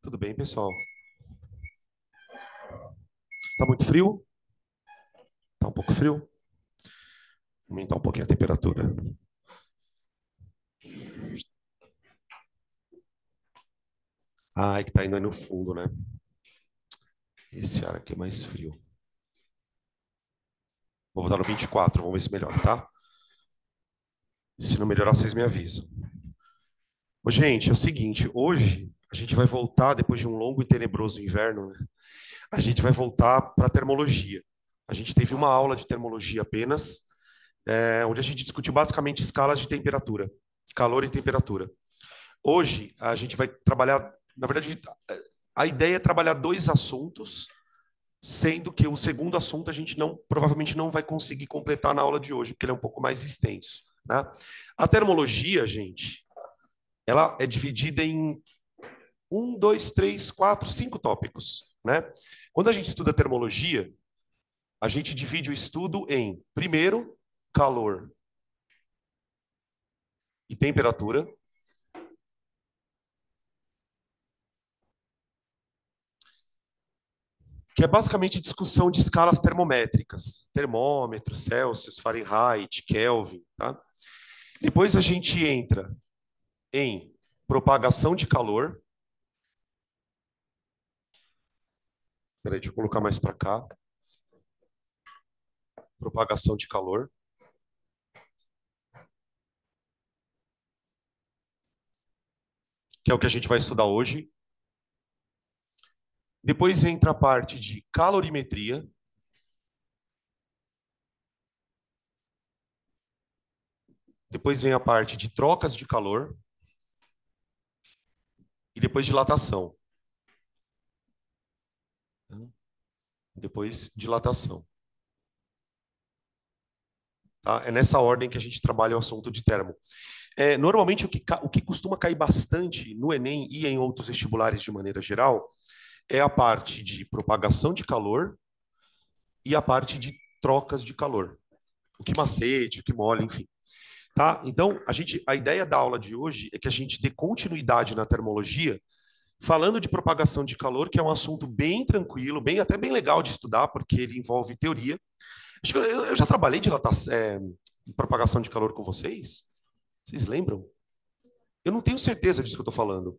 Tudo bem, pessoal? Tá muito frio? Tá um pouco frio? Vou aumentar um pouquinho a temperatura. Ai, que tá indo aí no fundo, né? Esse ar aqui é mais frio. Vou botar no 24, vamos ver se melhora, tá? Se não melhorar, vocês me avisam. Ô, gente, é o seguinte, hoje a gente vai voltar, depois de um longo e tenebroso inverno, né? A gente vai voltar para termologia. A gente teve uma aula de termologia apenas, onde a gente discutiu basicamente escalas de temperatura, calor e temperatura. Hoje a gente vai trabalhar, na verdade, a ideia é trabalhar dois assuntos, sendo que o segundo assunto a gente provavelmente não vai conseguir completar na aula de hoje, porque ele é um pouco mais extenso, né? A termologia, gente, ela é dividida em um, dois, três, quatro, cinco tópicos, né? Quando a gente estuda termologia, a gente divide o estudo em, primeiro, calor e temperatura, que é basicamente discussão de escalas termométricas, termômetro, Celsius, Fahrenheit, Kelvin, tá? Depois a gente entra em propagação de calor. Peraí, deixa eu colocar mais para cá. Propagação de calor, que é o que a gente vai estudar hoje. Depois entra a parte de calorimetria. Depois vem a parte de trocas de calor. E depois dilatação. Depois dilatação. Tá? É nessa ordem que a gente trabalha o assunto de termo. Normalmente, o que costuma cair bastante no Enem e em outros vestibulares de maneira geral é a parte de propagação de calor e a parte de trocas de calor. O que macete, o que molha, enfim. Tá? Então, a ideia da aula de hoje é que a gente dê continuidade na termologia, falando de propagação de calor, que é um assunto bem tranquilo, até bem legal de estudar, porque ele envolve teoria. Acho que eu já trabalhei de propagação de calor com vocês. Vocês lembram? Eu não tenho certeza disso que eu estou falando.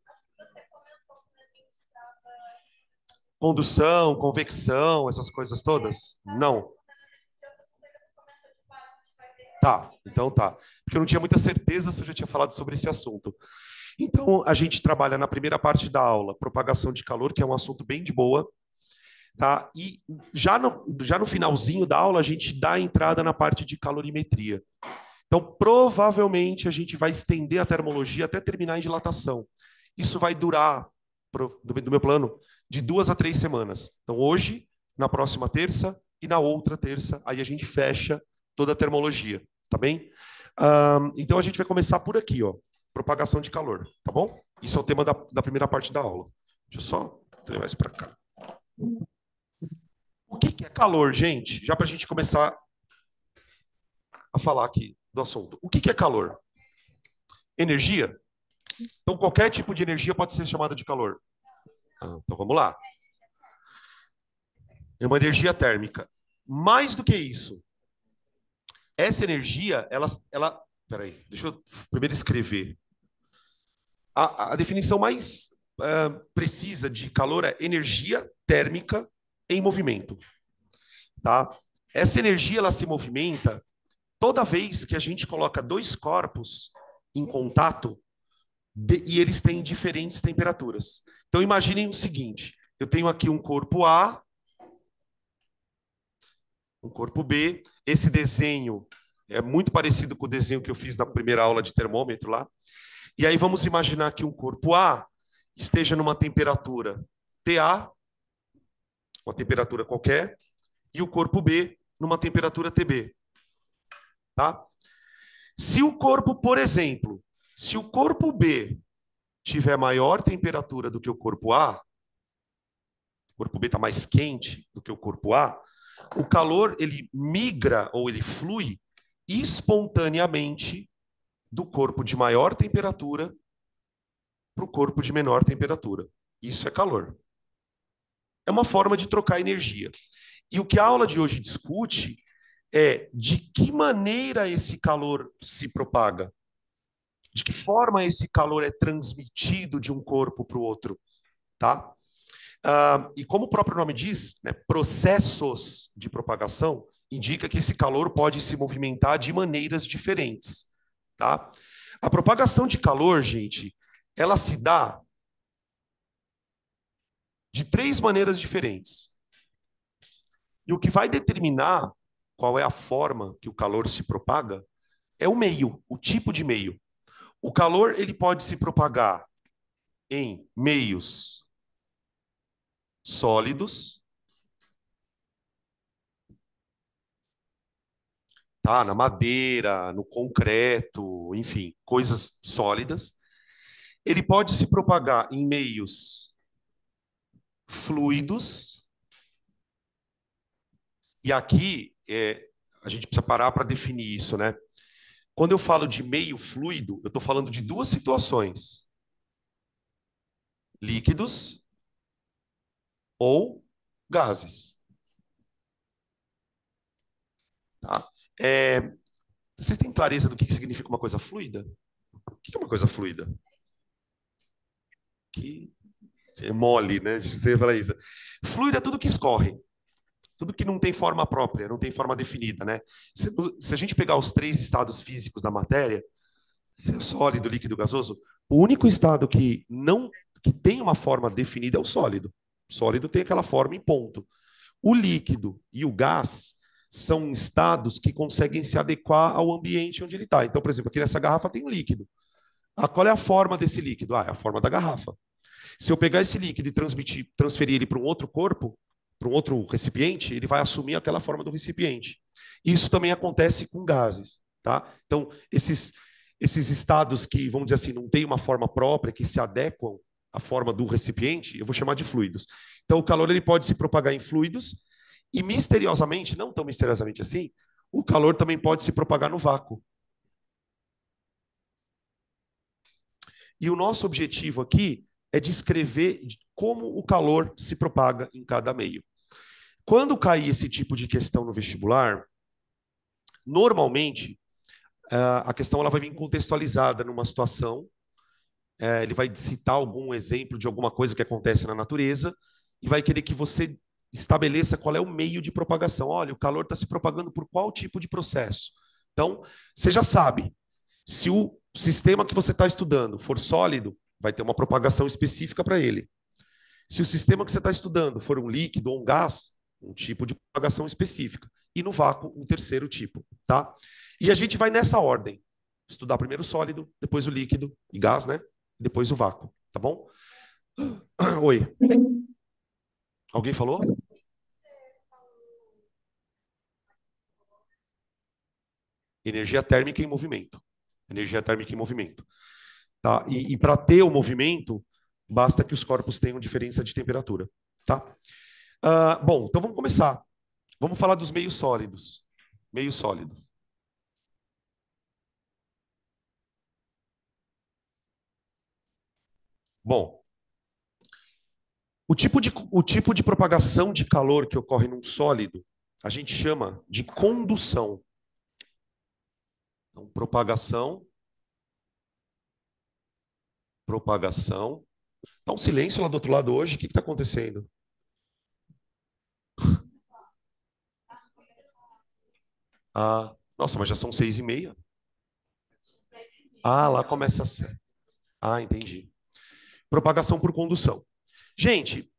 Condução, convecção, essas coisas todas? Não. Tá, então tá. Porque eu não tinha muita certeza se eu já tinha falado sobre esse assunto. Então, a gente trabalha na primeira parte da aula, propagação de calor, que é um assunto bem de boa, tá? E já no finalzinho da aula, a gente dá a entrada na parte de calorimetria. Então, provavelmente, a gente vai estender a termologia até terminar em dilatação. Isso vai durar, do meu plano, de 2 a 3 semanas. Então, hoje, na próxima terça e na outra terça, aí a gente fecha toda a termologia, tá bem? Então, a gente vai começar por aqui, ó, propagação de calor, tá bom? Isso é o tema da primeira parte da aula. Deixa eu só levar isso para cá. O que é calor, gente? Já para a gente começar a falar aqui do assunto. O que é calor? Energia? Então, qualquer tipo de energia pode ser chamada de calor. Então, vamos lá. É uma energia térmica. Mais do que isso, essa energia, peraí, deixa eu primeiro escrever. A definição mais precisa de calor é energia térmica em movimento. Tá? Essa energia, ela se movimenta toda vez que a gente coloca dois corpos em contato e eles têm diferentes temperaturas. Então, imaginem o seguinte: eu tenho aqui um corpo A, um corpo B. Esse desenho é muito parecido com o desenho que eu fiz na primeira aula de termômetro lá. E aí vamos imaginar que um corpo A esteja numa temperatura TA, uma temperatura qualquer, e o corpo B numa temperatura TB. Tá? Se o corpo, por exemplo, se o corpo B tiver maior temperatura do que o corpo A, o corpo B está mais quente do que o corpo A, o calor ele migra ou ele flui espontaneamente do corpo de maior temperatura para o corpo de menor temperatura. Isso é calor. É uma forma de trocar energia. E o que a aula de hoje discute é de que maneira esse calor se propaga, de que forma esse calor é transmitido de um corpo para o outro, tá? E como o próprio nome diz, né, processos de propagação indica que esse calor pode se movimentar de maneiras diferentes, tá? A propagação de calor, gente, ela se dá de três maneiras diferentes. E o que vai determinar qual é a forma que o calor se propaga é o meio, o tipo de meio. O calor ele pode se propagar em meios sólidos, tá? Na madeira, no concreto, enfim, coisas sólidas. Ele pode se propagar em meios fluidos, e aqui a gente precisa parar para definir isso, né? Quando eu falo de meio fluido, eu estou falando de duas situações: líquidos ou gases. Tá? Vocês têm clareza do que significa uma coisa fluida? O que é uma coisa fluida? Que é mole, né? Você fala isso. Fluido é tudo que escorre, tudo que não tem forma própria, não tem forma definida, né? Se a gente pegar os três estados físicos da matéria, sólido, líquido, gasoso, o único estado que não que tem uma forma definida é o sólido. O sólido tem aquela forma em ponto. O líquido e o gás são estados que conseguem se adequar ao ambiente onde ele está. Então, por exemplo, aqui nessa garrafa tem um líquido. Qual é a forma desse líquido? É a forma da garrafa. Se eu pegar esse líquido e transferir ele para um outro corpo, para um outro recipiente, ele vai assumir aquela forma do recipiente. Isso também acontece com gases, tá? Então, esses estados que, vamos dizer assim, não têm uma forma própria, que se adequam à forma do recipiente, eu vou chamar de fluidos. Então, o calor ele pode se propagar em fluidos e, misteriosamente, não tão misteriosamente assim, o calor também pode se propagar no vácuo. E o nosso objetivo aqui é descrever como o calor se propaga em cada meio. Quando cair esse tipo de questão no vestibular, normalmente a questão ela vai vir contextualizada numa situação, ele vai citar algum exemplo de alguma coisa que acontece na natureza e vai querer que você estabeleça qual é o meio de propagação. Olha, o calor está se propagando por qual tipo de processo? Então, você já sabe, se o sistema que você está estudando for sólido, vai ter uma propagação específica para ele. Se o sistema que você está estudando for um líquido ou um gás, um tipo de propagação específica. E no vácuo, um terceiro tipo, tá? E a gente vai nessa ordem. Estudar primeiro o sólido, depois o líquido e gás, né? Depois o vácuo, tá bom? Oi. Alguém falou? Energia térmica em movimento. Energia térmica em movimento. Tá? E para ter o movimento, basta que os corpos tenham diferença de temperatura. Tá? Bom, então vamos começar. Vamos falar dos meios sólidos. Meio sólido. Bom, o tipo de propagação de calor que ocorre num sólido, a gente chama de condução. Então, propagação. Tá um silêncio lá do outro lado hoje. O que está acontecendo? Nossa, mas já são 6:30. Lá começa a ser. Entendi. Propagação por condução. Gente,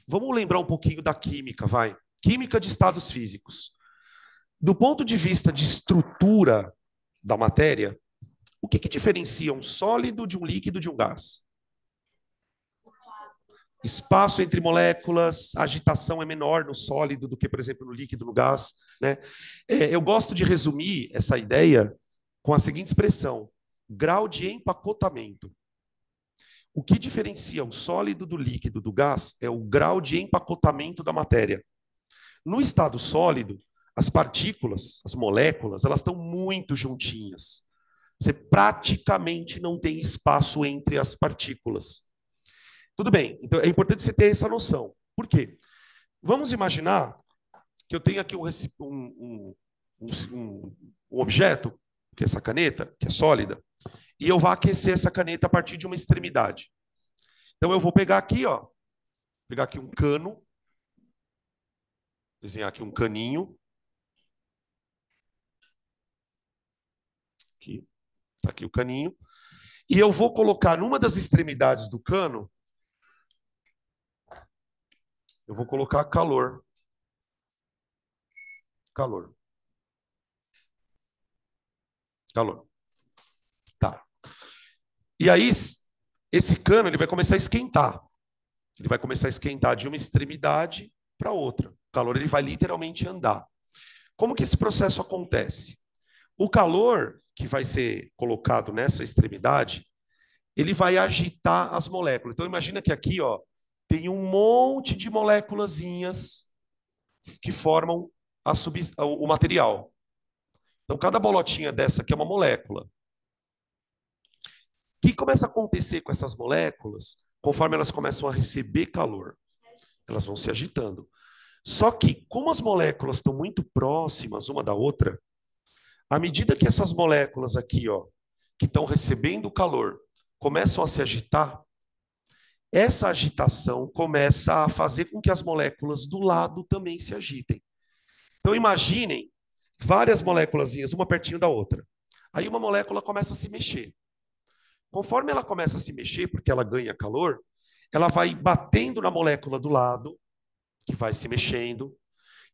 vamos lembrar um pouquinho da química, vai. Química de estados físicos. Do ponto de vista de estrutura da matéria, o que diferencia um sólido de um líquido de um gás? Espaço entre moléculas, a agitação é menor no sólido do que, por exemplo, no líquido, no gás, né? Eu gosto de resumir essa ideia com a seguinte expressão: grau de empacotamento. O que diferencia o sólido do líquido do gás é o grau de empacotamento da matéria. No estado sólido, as partículas, as moléculas, elas estão muito juntinhas. Você praticamente não tem espaço entre as partículas. Tudo bem, então é importante você ter essa noção. Por quê? Vamos imaginar que eu tenho aqui um objeto, que é essa caneta, que é sólida, e eu vou aquecer essa caneta a partir de uma extremidade. Então eu vou pegar aqui, ó, pegar aqui um cano, desenhar aqui um caninho. Aqui, tá aqui o caninho. E eu vou colocar numa das extremidades do cano, eu vou colocar calor. Calor. Calor. Tá. E aí, esse cano ele vai começar a esquentar. Ele vai começar a esquentar de uma extremidade para outra. O calor ele vai literalmente andar. Como que esse processo acontece? O calor que vai ser colocado nessa extremidade, ele vai agitar as moléculas. Então imagina que aqui, ó, tem um monte de moléculazinhas que formam o material. Então cada bolotinha dessa aqui é uma molécula. O que começa a acontecer com essas moléculas, conforme elas começam a receber calor? Elas vão se agitando. Só que, como as moléculas estão muito próximas uma da outra, à medida que essas moléculas aqui, ó, que estão recebendo calor, começam a se agitar, essa agitação começa a fazer com que as moléculas do lado também se agitem. Então imaginem várias moléculazinhas, uma pertinho da outra. Aí uma molécula começa a se mexer. Conforme ela começa a se mexer, porque ela ganha calor, ela vai batendo na molécula do lado, que vai se mexendo,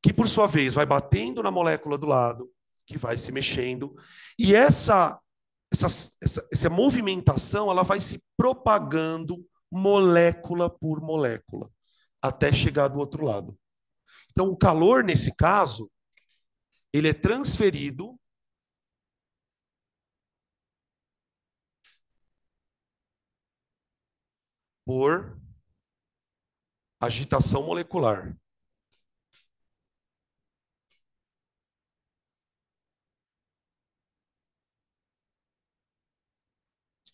que por sua vez vai batendo na molécula do lado, que vai se mexendo, e essa movimentação ela vai se propagando molécula por molécula, até chegar do outro lado. Então, o calor, nesse caso, ele é transferido por agitação molecular.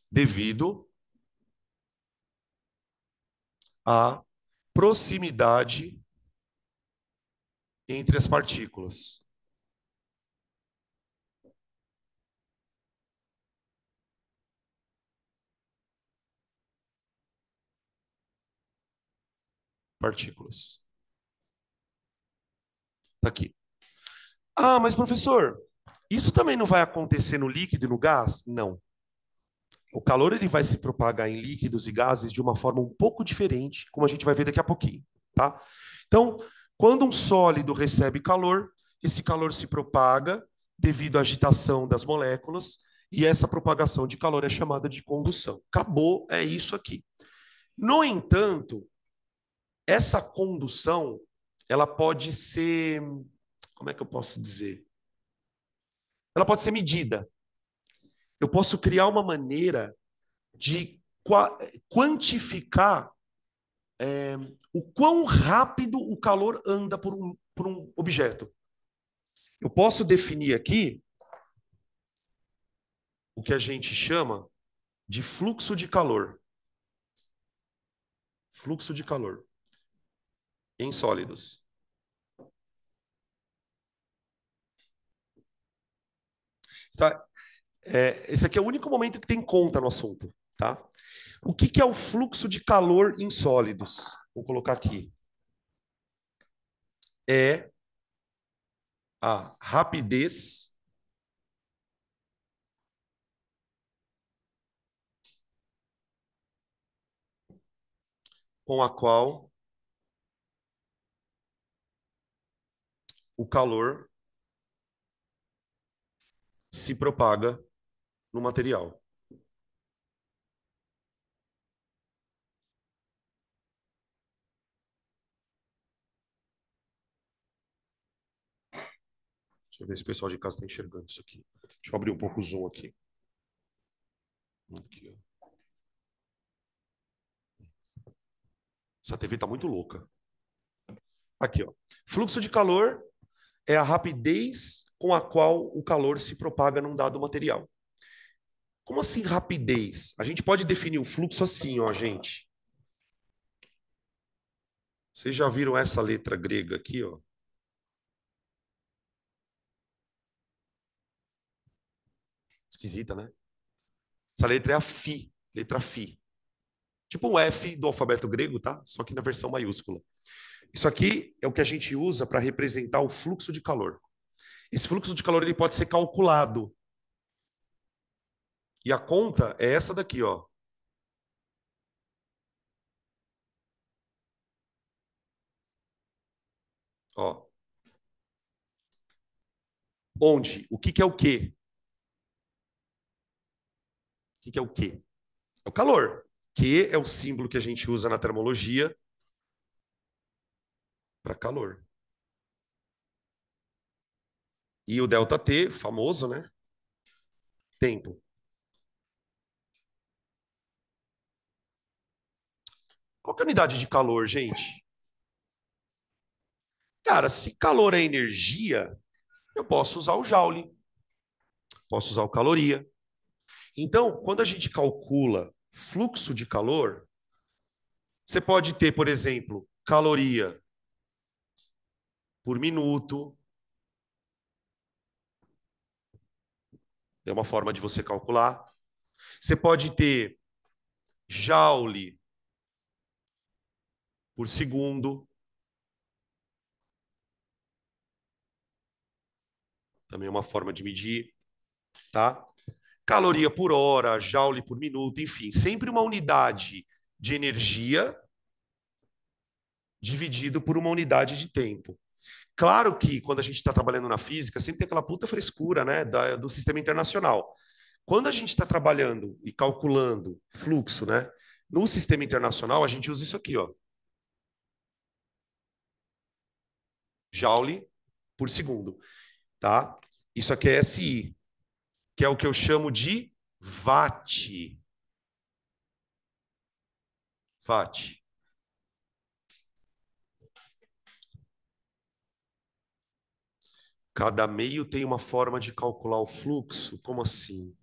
Devido à proximidade entre as partículas. Partículas. Está aqui. Ah, mas professor, isso também não vai acontecer no líquido e no gás? Não. O calor ele vai se propagar em líquidos e gases de uma forma um pouco diferente, como a gente vai ver daqui a pouquinho, tá? Então, quando um sólido recebe calor, esse calor se propaga devido à agitação das moléculas, e essa propagação de calor é chamada de condução. Acabou, é isso aqui. No entanto, essa condução, ela pode ser, como é que eu posso dizer? Ela pode ser medida. Eu posso criar uma maneira de quantificar o quão rápido o calor anda por um objeto. Eu posso definir aqui o que a gente chama de fluxo de calor. Fluxo de calor em sólidos. Esse aqui é o único momento que tem conta no assunto, tá? O que é o fluxo de calor em sólidos? Vou colocar aqui. É a rapidez com a qual o calor se propaga no material. Deixa eu ver se o pessoal de casa está enxergando isso aqui. Deixa eu abrir um pouco o zoom aqui. Aqui, ó. Essa TV está muito louca. Aqui, ó. Fluxo de calor é a rapidez com a qual o calor se propaga num dado material. Como assim rapidez? A gente pode definir o fluxo assim, ó, gente. Vocês já viram essa letra grega aqui, ó? Esquisita, né? Essa letra é a φ, letra φ. Tipo um F do alfabeto grego, tá? Só que na versão maiúscula. Isso aqui é o que a gente usa para representar o fluxo de calor. Esse fluxo de calor ele pode ser calculado. E a conta é essa daqui, ó. Ó. Onde? O que que é o quê? O que que é o quê? É o calor. Q é o símbolo que a gente usa na termologia para calor. E o delta T, famoso, né? Tempo. Qual que é a unidade de calor, gente? Cara, se calor é energia, eu posso usar o joule, posso usar o caloria. Então, quando a gente calcula fluxo de calor, você pode ter, por exemplo, caloria por minuto, é uma forma de você calcular. Você pode ter joule por segundo, também é uma forma de medir, tá? Caloria por hora, joule por minuto, enfim, sempre uma unidade de energia dividido por uma unidade de tempo. Claro que quando a gente está trabalhando na física, sempre tem aquela puta frescura, né, do sistema internacional. Quando a gente está trabalhando e calculando fluxo, né, no sistema internacional, a gente usa isso aqui, ó, joule por segundo, tá? Isso aqui é SI, que é o que eu chamo de watt. Watt. Cada meio tem uma forma de calcular o fluxo? Como assim?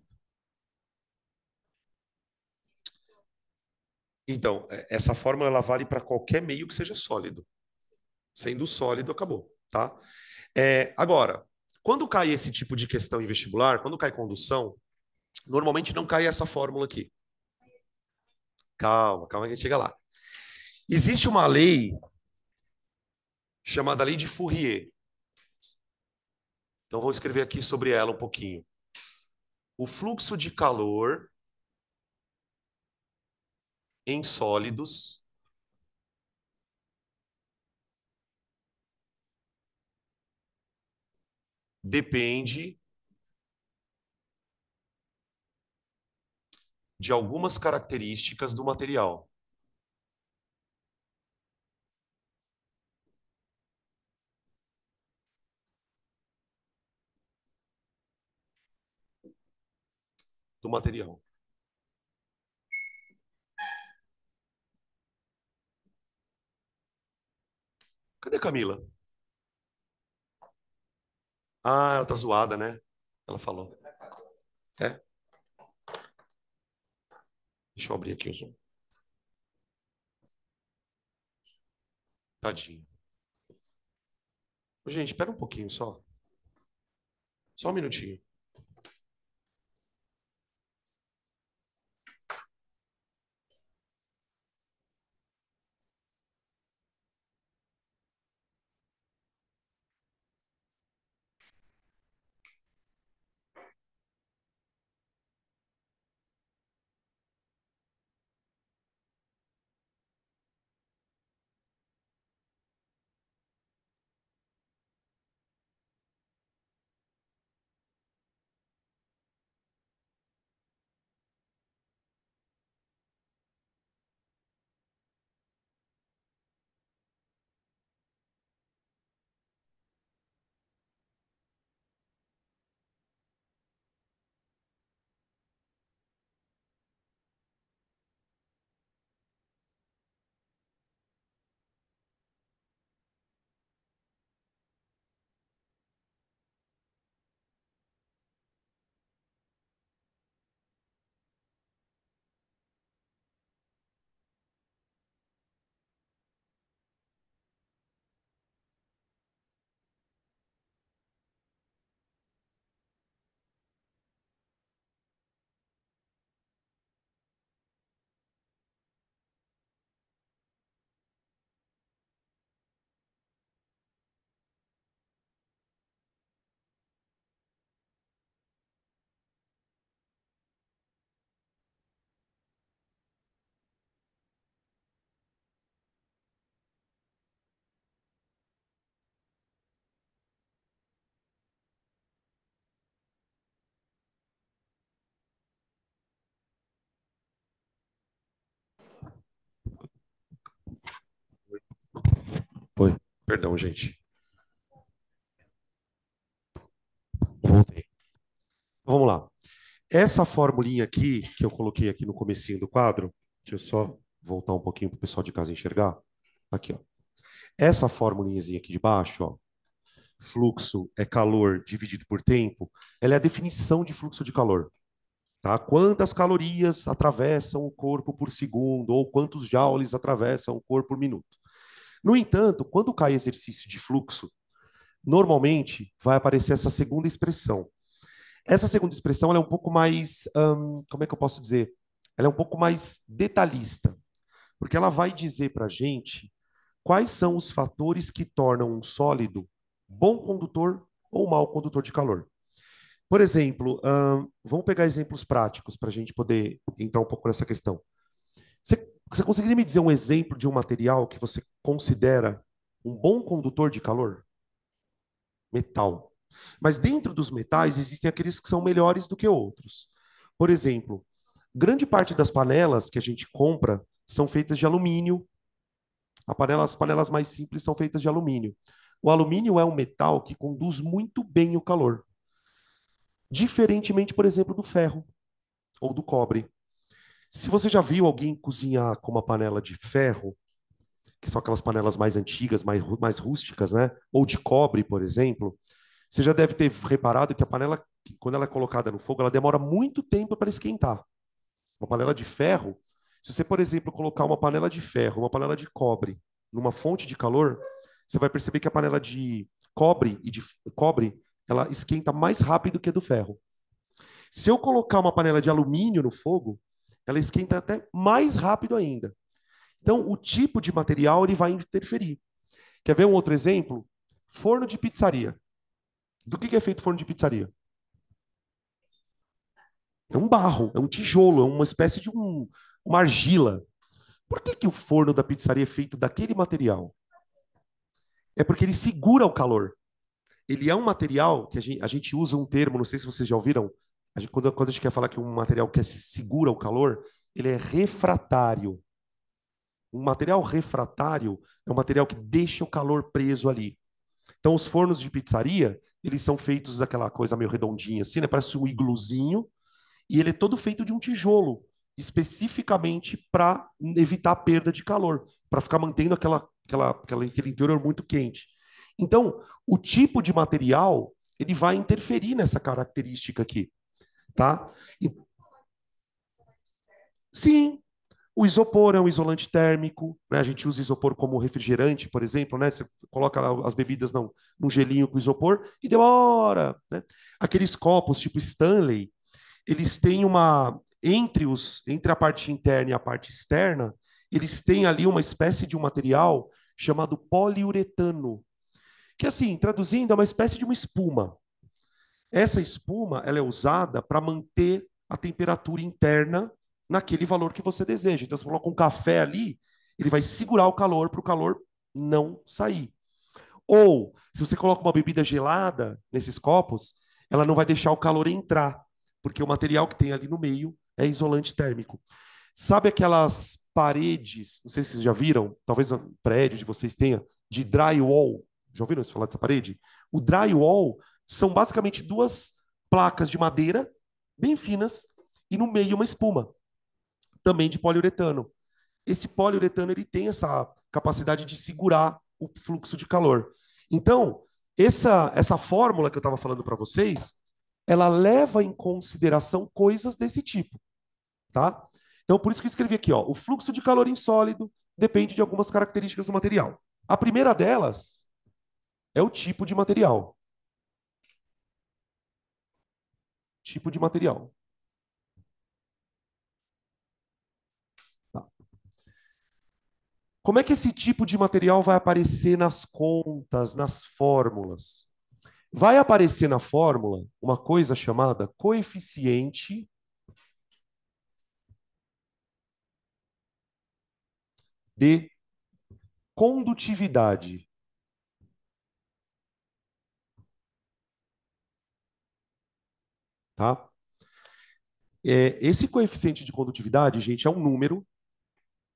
Então, essa fórmula ela vale para qualquer meio que seja sólido. Sendo sólido, acabou, tá? Agora, quando cai esse tipo de questão em vestibular, quando cai condução, normalmente não cai essa fórmula aqui. Calma, calma que a gente chega lá. Existe uma lei chamada Lei de Fourier. Então, vou escrever aqui sobre ela um pouquinho. O fluxo de calor em sólidos depende de algumas características do material. Do material. Cadê a Camila? Ah, ela tá zoada, né? Ela falou. É? Deixa eu abrir aqui o Zoom. Tadinho. Ô, gente, espera um pouquinho só. Só um minutinho. Perdão, gente. Voltei. Então, vamos lá. Essa formulinha aqui, que eu coloquei aqui no comecinho do quadro, deixa eu só voltar um pouquinho para o pessoal de casa enxergar. Aqui, ó. Essa formulinhazinha aqui de baixo, ó, fluxo é calor dividido por tempo, ela é a definição de fluxo de calor. Tá? Quantas calorias atravessam o corpo por segundo, ou quantos joules atravessam o corpo por minuto. No entanto, quando cai exercício de fluxo, normalmente vai aparecer essa segunda expressão. Essa segunda expressão ela é um pouco mais, como é que eu posso dizer? Ela é um pouco mais detalhista, porque ela vai dizer para a gente quais são os fatores que tornam um sólido bom condutor ou mau condutor de calor. Por exemplo, vamos pegar exemplos práticos para a gente poder entrar um pouco nessa questão. Você conseguiria me dizer um exemplo de um material que você considera um bom condutor de calor? Metal. Mas dentro dos metais existem aqueles que são melhores do que outros. Por exemplo, grande parte das panelas que a gente compra são feitas de alumínio. As panelas mais simples são feitas de alumínio. O alumínio é um metal que conduz muito bem o calor, diferentemente, por exemplo, do ferro ou do cobre. Se você já viu alguém cozinhar com uma panela de ferro, que são aquelas panelas mais antigas, mais rústicas, né? Ou de cobre, por exemplo, você já deve ter reparado que a panela, quando ela é colocada no fogo, ela demora muito tempo para esquentar. Uma panela de ferro, se você, por exemplo, colocar uma panela de ferro, uma panela de cobre numa fonte de calor, você vai perceber que a panela de cobre, ela esquenta mais rápido que a do ferro. Se eu colocar uma panela de alumínio no fogo, ela esquenta até mais rápido ainda. Então, o tipo de material ele vai interferir. Quer ver um outro exemplo? Forno de pizzaria. Do que é feito forno de pizzaria? É um barro, é um tijolo, é uma espécie de uma argila. Por que o forno da pizzaria é feito daquele material? É porque ele segura o calor. Ele é um material que a gente usa um termo, não sei se vocês já ouviram, quando a gente quer falar que um material que segura o calor, ele é refratário. Um material refratário é um material que deixa o calor preso ali. Então, os fornos de pizzaria, eles são feitos daquela coisa meio redondinha assim, né? Parece um igluzinho, e ele é todo feito de um tijolo, especificamente para evitar a perda de calor, para ficar mantendo aquele interior muito quente. Então, o tipo de material, ele vai interferir nessa característica aqui, tá? E, sim, o isopor é um isolante térmico, né? A gente usa isopor como refrigerante, por exemplo, né? Você coloca as bebidas num gelinho com isopor e demora, né? Aqueles copos tipo Stanley, eles têm entre a parte interna e a parte externa, eles têm ali uma espécie de um material chamado poliuretano, que assim, traduzindo, é uma espécie de uma espuma. Essa espuma, ela é usada para manter a temperatura interna naquele valor que você deseja. Então, você coloca um café ali, ele vai segurar o calor para o calor não sair. Ou, se você coloca uma bebida gelada nesses copos, ela não vai deixar o calor entrar, porque o material que tem ali no meio é isolante térmico. Sabe aquelas paredes, não sei se vocês já viram, talvez no prédio de vocês tenha, de drywall? Já ouviram falar dessa parede? O drywall são basicamente duas placas de madeira bem finas e no meio uma espuma, também de poliuretano. Esse poliuretano ele tem essa capacidade de segurar o fluxo de calor. Então, essa fórmula que eu estava falando para vocês, ela leva em consideração coisas desse tipo, tá? Então, por isso que eu escrevi aqui, ó, o fluxo de calor em sólido depende de algumas características do material. A primeira delas é o tipo de material. Tipo de material. Tá. Como é que esse tipo de material vai aparecer nas contas, nas fórmulas? Vai aparecer na fórmula uma coisa chamada coeficiente de condutividade, tá? Esse coeficiente de condutividade, gente, é um número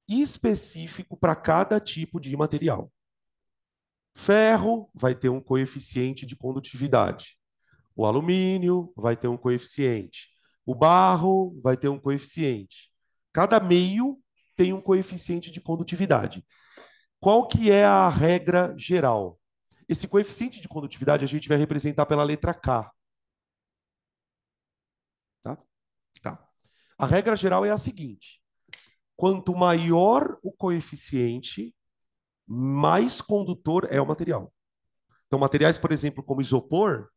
específico para cada tipo de material. Ferro vai ter um coeficiente de condutividade. O alumínio vai ter um coeficiente. O barro vai ter um coeficiente. Cada meio tem um coeficiente de condutividade. Qual que é a regra geral? Esse coeficiente de condutividade a gente vai representar pela letra K, tá? K. A regra geral é a seguinte: quanto maior o coeficiente, mais condutor é o material. Então, materiais, por exemplo, como isopor,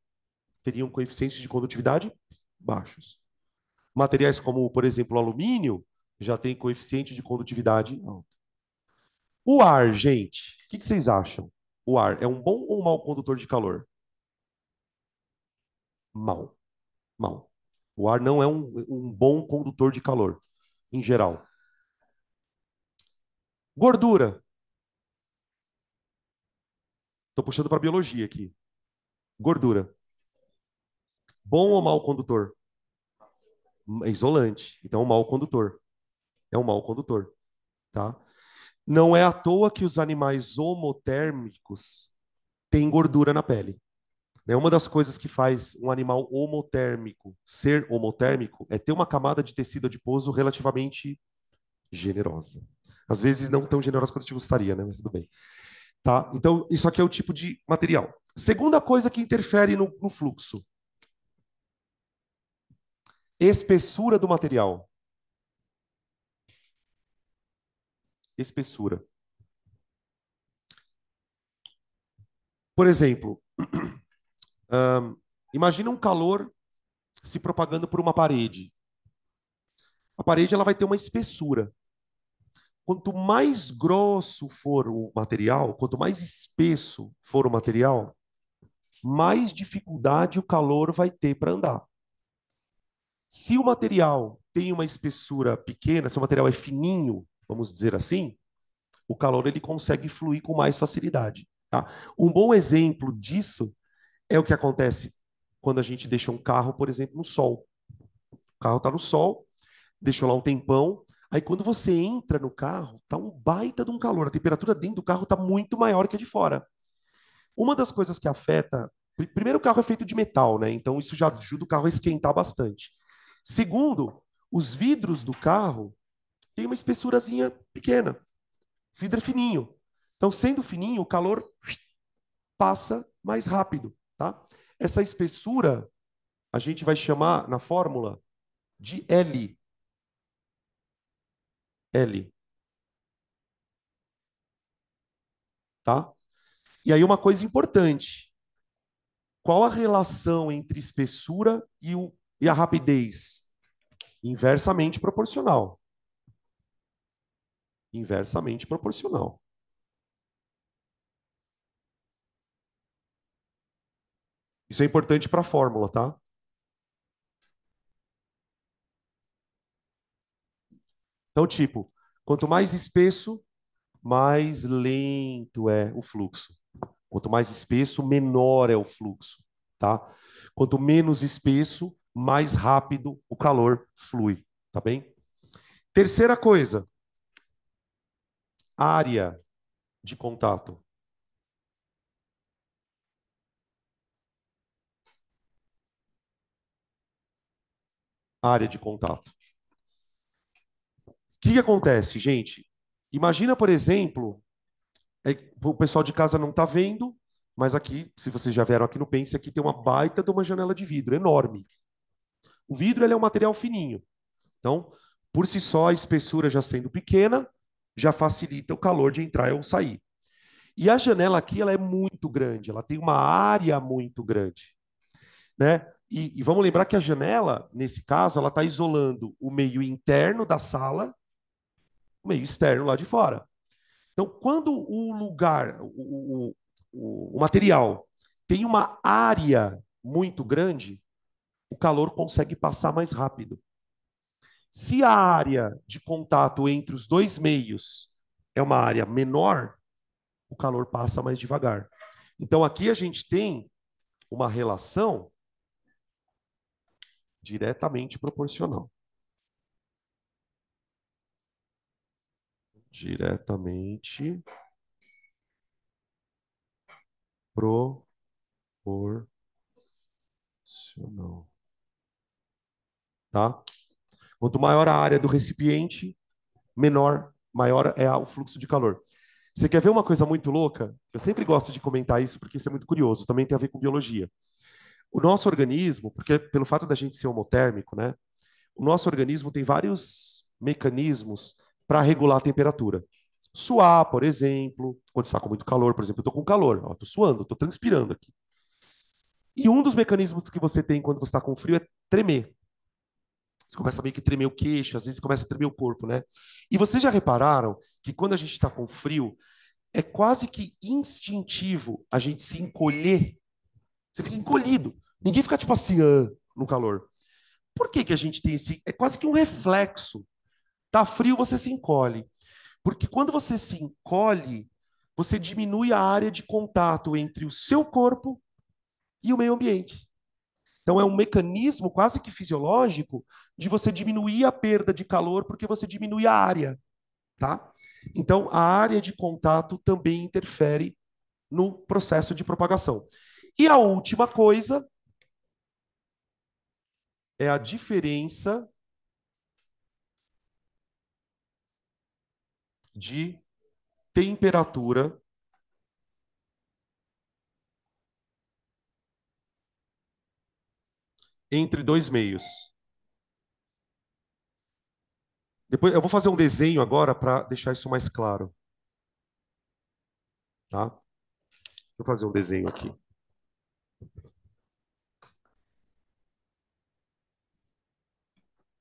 teriam coeficientes de condutividade baixos. Materiais como, por exemplo, o alumínio, já tem coeficiente de condutividade alto. O ar, gente, o que vocês acham? O ar é um bom ou um mau condutor de calor? Mau, mau. O ar não é um bom condutor de calor, em geral. Gordura. Estou puxando para biologia aqui. Gordura. Bom ou mau condutor? É isolante. Então, é um mau condutor. É um mau condutor, tá? Não é à toa que os animais homotérmicos têm gordura na pele. Né? Uma das coisas que faz um animal homotérmico ser homotérmico é ter uma camada de tecido adiposo relativamente generosa. Às vezes não tão generosa quanto a gente gostaria, né? Mas tudo bem. Tá? Então, isso aqui é o tipo de material. Segunda coisa que interfere no fluxo: espessura do material. Espessura. Por exemplo, imagina um calor se propagando por uma parede. A parede ela vai ter uma espessura. Quanto mais grosso for o material, quanto mais espesso for o material, mais dificuldade o calor vai ter para andar. Se o material tem uma espessura pequena, se o material é fininho, vamos dizer assim, o calor ele consegue fluir com mais facilidade. Tá? Um bom exemplo disso é o que acontece quando a gente deixa um carro, por exemplo, no sol. O carro está no sol, deixou lá um tempão. Aí quando você entra no carro, tá um baita de um calor. A temperatura dentro do carro tá muito maior que a de fora. Uma das coisas que afeta, primeiro o carro é feito de metal, né? Então isso já ajuda o carro a esquentar bastante. Segundo, os vidros do carro têm uma espessurazinha pequena. O vidro é fininho. Então, sendo fininho, o calor passa mais rápido, tá? Essa espessura a gente vai chamar na fórmula de L. L, tá? E aí uma coisa importante, qual a relação entre espessura e a rapidez? Inversamente proporcional. Inversamente proporcional. Isso é importante para a fórmula, tá? Então, tipo, quanto mais espesso, mais lento é o fluxo. Quanto mais espesso, menor é o fluxo, tá? Quanto menos espesso, mais rápido o calor flui, tá bem? Terceira coisa, área de contato. Área de contato. O que acontece, gente? Imagina, por exemplo, o pessoal de casa não está vendo, mas aqui, se vocês já vieram aqui no Pense, aqui tem uma baita de uma janela de vidro enorme. O vidro ele é um material fininho. Então, por si só, a espessura já sendo pequena, já facilita o calor de entrar ou sair. E a janela aqui ela é muito grande, ela tem uma área muito grande, né? E vamos lembrar que a janela, nesse caso, ela está isolando o meio interno da sala, o meio externo lá de fora. Então, quando o lugar, o material tem uma área muito grande, o calor consegue passar mais rápido. Se a área de contato entre os dois meios é uma área menor, o calor passa mais devagar. Então, aqui a gente tem uma relação diretamente proporcional. Diretamente Proporcional. Tá? Quanto maior a área do recipiente, maior é o fluxo de calor. Você quer ver uma coisa muito louca? Eu sempre gosto de comentar isso porque isso é muito curioso, também tem a ver com biologia. O nosso organismo, porque pelo fato da gente ser homotérmico, né? O nosso organismo tem vários mecanismos para regular a temperatura. Suar, por exemplo, quando está com muito calor, por exemplo, eu estou com calor, estou suando, estou transpirando aqui. E um dos mecanismos que você tem quando você está com frio é tremer. Você começa a meio que tremer o queixo, às vezes começa a tremer o corpo, né? E vocês já repararam que quando a gente está com frio, é quase que instintivo a gente se encolher. Você fica encolhido. Ninguém fica tipo assim, no calor. Por que que a gente tem esse... É quase que um reflexo. Tá frio, você se encolhe. Porque quando você se encolhe, você diminui a área de contato entre o seu corpo e o meio ambiente. Então é um mecanismo quase que fisiológico de você diminuir a perda de calor porque você diminui a área, tá? Então a área de contato também interfere no processo de propagação. E a última coisa é a diferença de temperatura entre dois meios. Depois eu vou fazer um desenho agora para deixar isso mais claro, tá? Vou fazer um desenho aqui.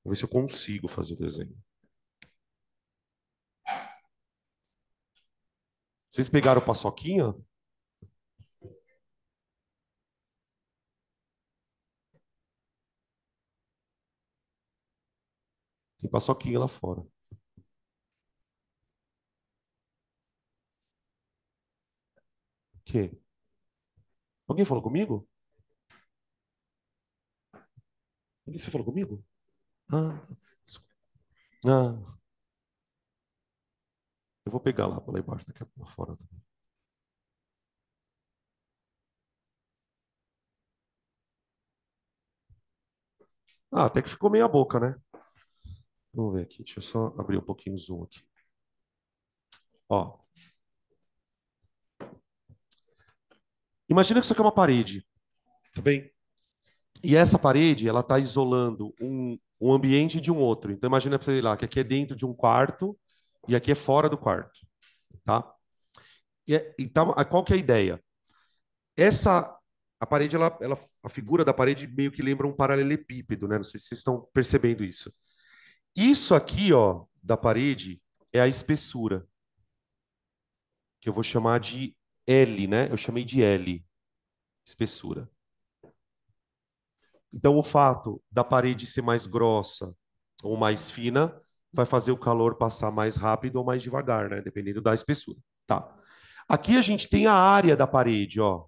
Vou ver se eu consigo fazer o desenho. Vocês pegaram paçoquinha? Tem paçoquinha lá fora. O quê? Alguém falou comigo? Você falou comigo? Ah, ah, eu vou pegar lá embaixo, daqui a pouco lá fora. Ah, até que ficou meia boca, né? Vamos ver aqui. Deixa eu só abrir um pouquinho o zoom aqui. Ó, imagina que isso aqui é uma parede, tá bem? E essa parede, ela está isolando um ambiente de um outro. Então imagina, sei lá, que aqui é dentro de um quarto e aqui é fora do quarto, tá? Então, qual que é a ideia? Essa a parede, a figura da parede meio que lembra um paralelepípedo, né? Não sei se vocês estão percebendo isso. Isso aqui, ó, da parede é a espessura, que eu vou chamar de L, né? Eu chamei de L, espessura. Então, o fato da parede ser mais grossa ou mais fina vai fazer o calor passar mais rápido ou mais devagar, né? Dependendo da espessura. Tá. Aqui a gente tem a área da parede, ó.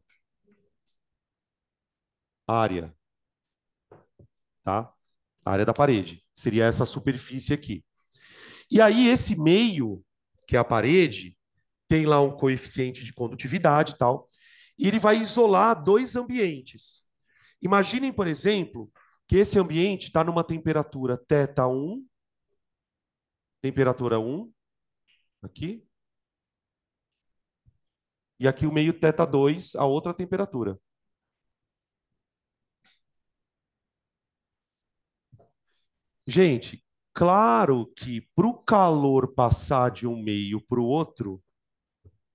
Área, tá? A área da parede. Seria essa superfície aqui. E aí, esse meio, que é a parede, tem lá um coeficiente de condutividade e tal, e ele vai isolar dois ambientes. Imaginem, por exemplo, que esse ambiente está numa temperatura θ1, temperatura 1, aqui, e aqui o meio θ2, a outra temperatura. Gente, claro que para o calor passar de um meio para o outro,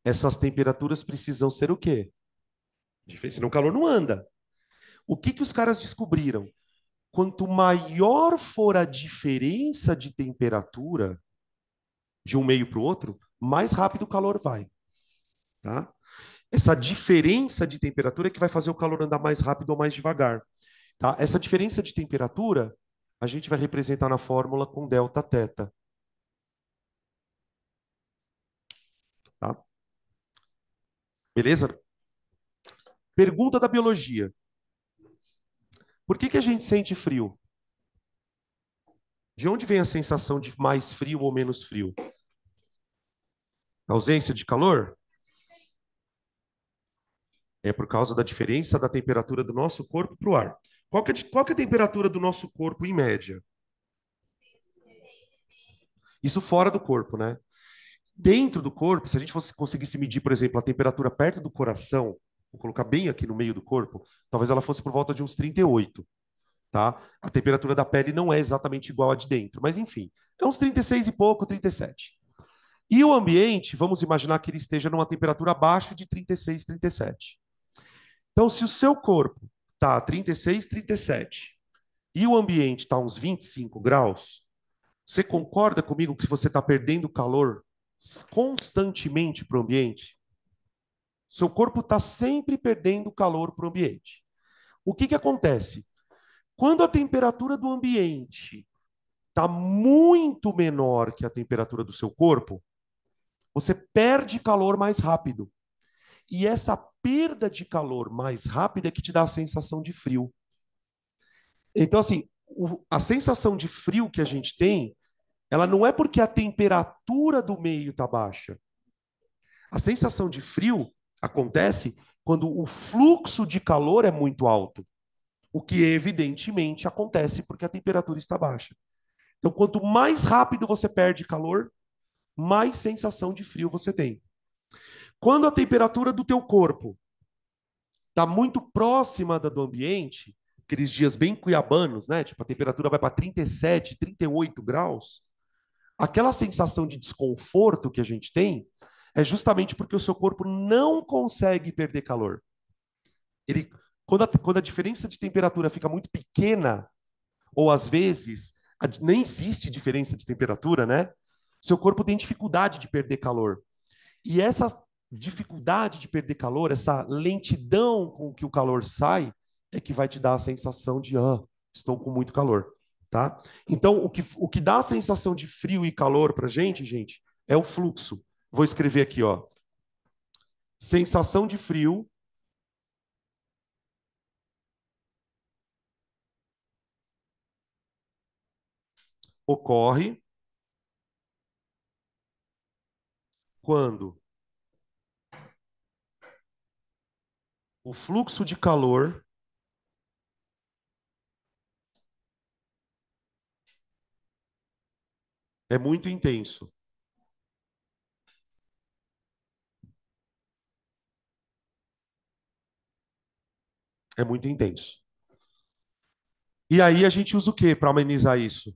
essas temperaturas precisam ser o quê? Senão o calor não anda. O que que os caras descobriram? Quanto maior for a diferença de temperatura de um meio para o outro, mais rápido o calor vai, tá? Essa diferença de temperatura é que vai fazer o calor andar mais rápido ou mais devagar, tá? Essa diferença de temperatura a gente vai representar na fórmula com delta teta, tá? Beleza? Pergunta da biologia. Por que que a gente sente frio? De onde vem a sensação de mais frio ou menos frio? Ausência de calor? É por causa da diferença da temperatura do nosso corpo para o ar. Qual que é a temperatura do nosso corpo em média? Isso fora do corpo, né? Dentro do corpo, se a gente fosse conseguisse medir, por exemplo, a temperatura perto do coração, vou colocar bem aqui no meio do corpo, talvez ela fosse por volta de uns 38, tá? A temperatura da pele não é exatamente igual a de dentro, mas enfim, é uns 36 e pouco, 37. E o ambiente, vamos imaginar que ele esteja numa temperatura abaixo de 36, 37. Então, se o seu corpo está a 36, 37 e o ambiente está a uns 25 graus, você concorda comigo que você está perdendo calor constantemente para o ambiente? Seu corpo está sempre perdendo calor para o ambiente. O que acontece? Quando a temperatura do ambiente está muito menor que a temperatura do seu corpo, você perde calor mais rápido. E essa perda de calor mais rápida é que te dá a sensação de frio. Então, assim, a sensação de frio que a gente tem, ela não é porque a temperatura do meio está baixa. A sensação de frio acontece quando o fluxo de calor é muito alto, o que evidentemente acontece porque a temperatura está baixa. Então, quanto mais rápido você perde calor, mais sensação de frio você tem. Quando a temperatura do teu corpo está muito próxima da do ambiente, aqueles dias bem cuiabanos, né? Tipo, a temperatura vai para 37, 38 graus, aquela sensação de desconforto que a gente tem é justamente porque o seu corpo não consegue perder calor. Ele, quando a diferença de temperatura fica muito pequena, ou às vezes nem existe diferença de temperatura, né? Seu corpo tem dificuldade de perder calor. E essa dificuldade de perder calor, essa lentidão com que o calor sai, é que vai te dar a sensação de, estou com muito calor, tá? Então, o que dá a sensação de frio e calor pra gente, é o fluxo. Vou escrever aqui, ó. Sensação de frio ocorre quando o fluxo de calor é muito intenso. É muito intenso. E aí a gente usa o quê para amenizar isso? O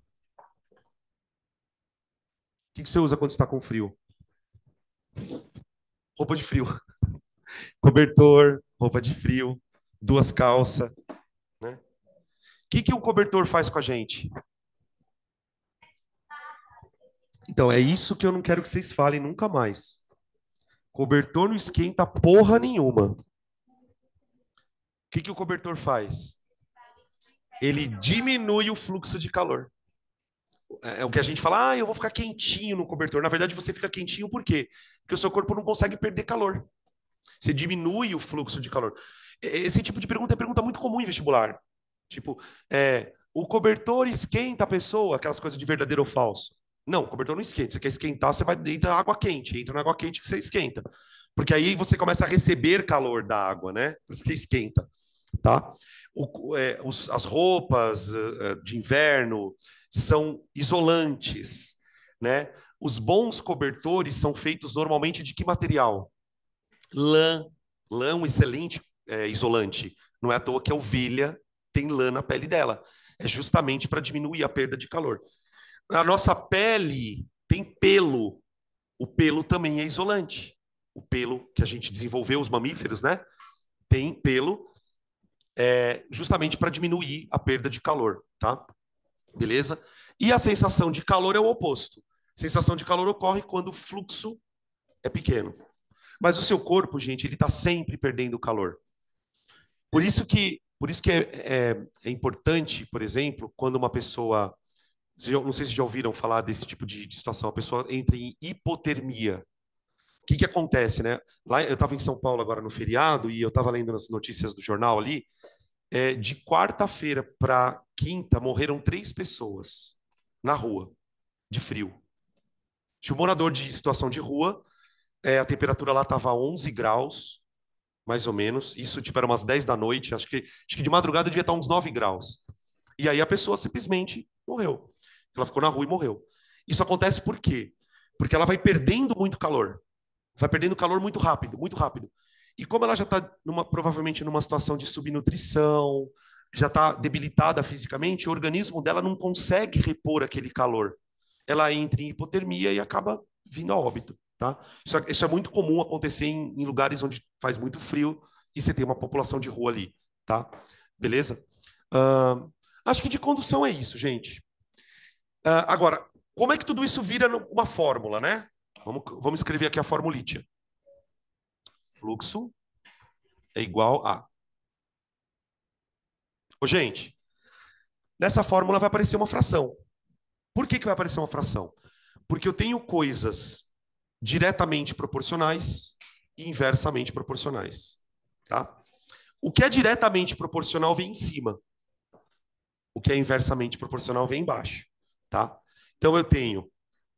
que você usa quando está com frio? Roupa de frio. Cobertor, roupa de frio, duas calças, né? O que o cobertor faz com a gente? Então, é isso que eu não quero que vocês falem nunca mais. Cobertor não esquenta porra nenhuma. O que o cobertor faz? Ele diminui o fluxo de calor. É o que a gente fala, eu vou ficar quentinho no cobertor. Na verdade, você fica quentinho por quê? Porque o seu corpo não consegue perder calor. Você diminui o fluxo de calor. Esse tipo de pergunta é pergunta muito comum em vestibular. Tipo, o cobertor esquenta a pessoa, aquelas coisas de verdadeiro ou falso. Não, o cobertor não esquenta. Você quer esquentar, você vai dentro da água quente. Entra na água quente que você esquenta. Porque aí você começa a receber calor da água, né? Por isso que esquenta, tá? As roupas de inverno são isolantes, né? Os bons cobertores são feitos normalmente de que material? Lã. Lã é um excelente isolante. Não é à toa que a ovelha tem lã na pele dela. É justamente para diminuir a perda de calor. A nossa pele tem pelo. O pelo também é isolante. O pelo que a gente desenvolveu, os mamíferos, né? Tem pelo justamente para diminuir a perda de calor, tá? Beleza? E a sensação de calor é o oposto. A sensação de calor ocorre quando o fluxo é pequeno. Mas o seu corpo, gente, ele está sempre perdendo calor. Por isso que é importante, por exemplo, quando uma pessoa, não sei se já ouviram falar desse tipo de situação, a pessoa entra em hipotermia. O que acontece, né? Lá eu estava em São Paulo agora no feriado e eu estava lendo nas notícias do jornal ali, de quarta-feira para quinta morreram 3 pessoas na rua de frio. Tinha um morador de situação de rua, a temperatura lá estava 11 graus, mais ou menos. Isso, tipo, era umas 10 da noite. Acho que de madrugada devia estar uns 9 graus. E aí a pessoa simplesmente morreu. Ela ficou na rua e morreu. Isso acontece por quê? Porque ela vai perdendo muito calor. Vai perdendo calor muito rápido, muito rápido. E como ela já está provavelmente numa situação de subnutrição, já está debilitada fisicamente, o organismo dela não consegue repor aquele calor. Ela entra em hipotermia e acaba vindo a óbito, tá? Isso é muito comum acontecer em lugares onde faz muito frio e você tem uma população de rua ali, tá? Beleza? Ah, acho que de condução é isso, gente. Agora, como é que tudo isso vira uma fórmula, né? Vamos escrever aqui a formulítia. Fluxo é igual a... Ô, gente, nessa fórmula vai aparecer uma fração. Por que vai aparecer uma fração? Porque eu tenho coisas diretamente proporcionais e inversamente proporcionais, tá? O que é diretamente proporcional vem em cima. O que é inversamente proporcional vem embaixo, tá? Então eu tenho,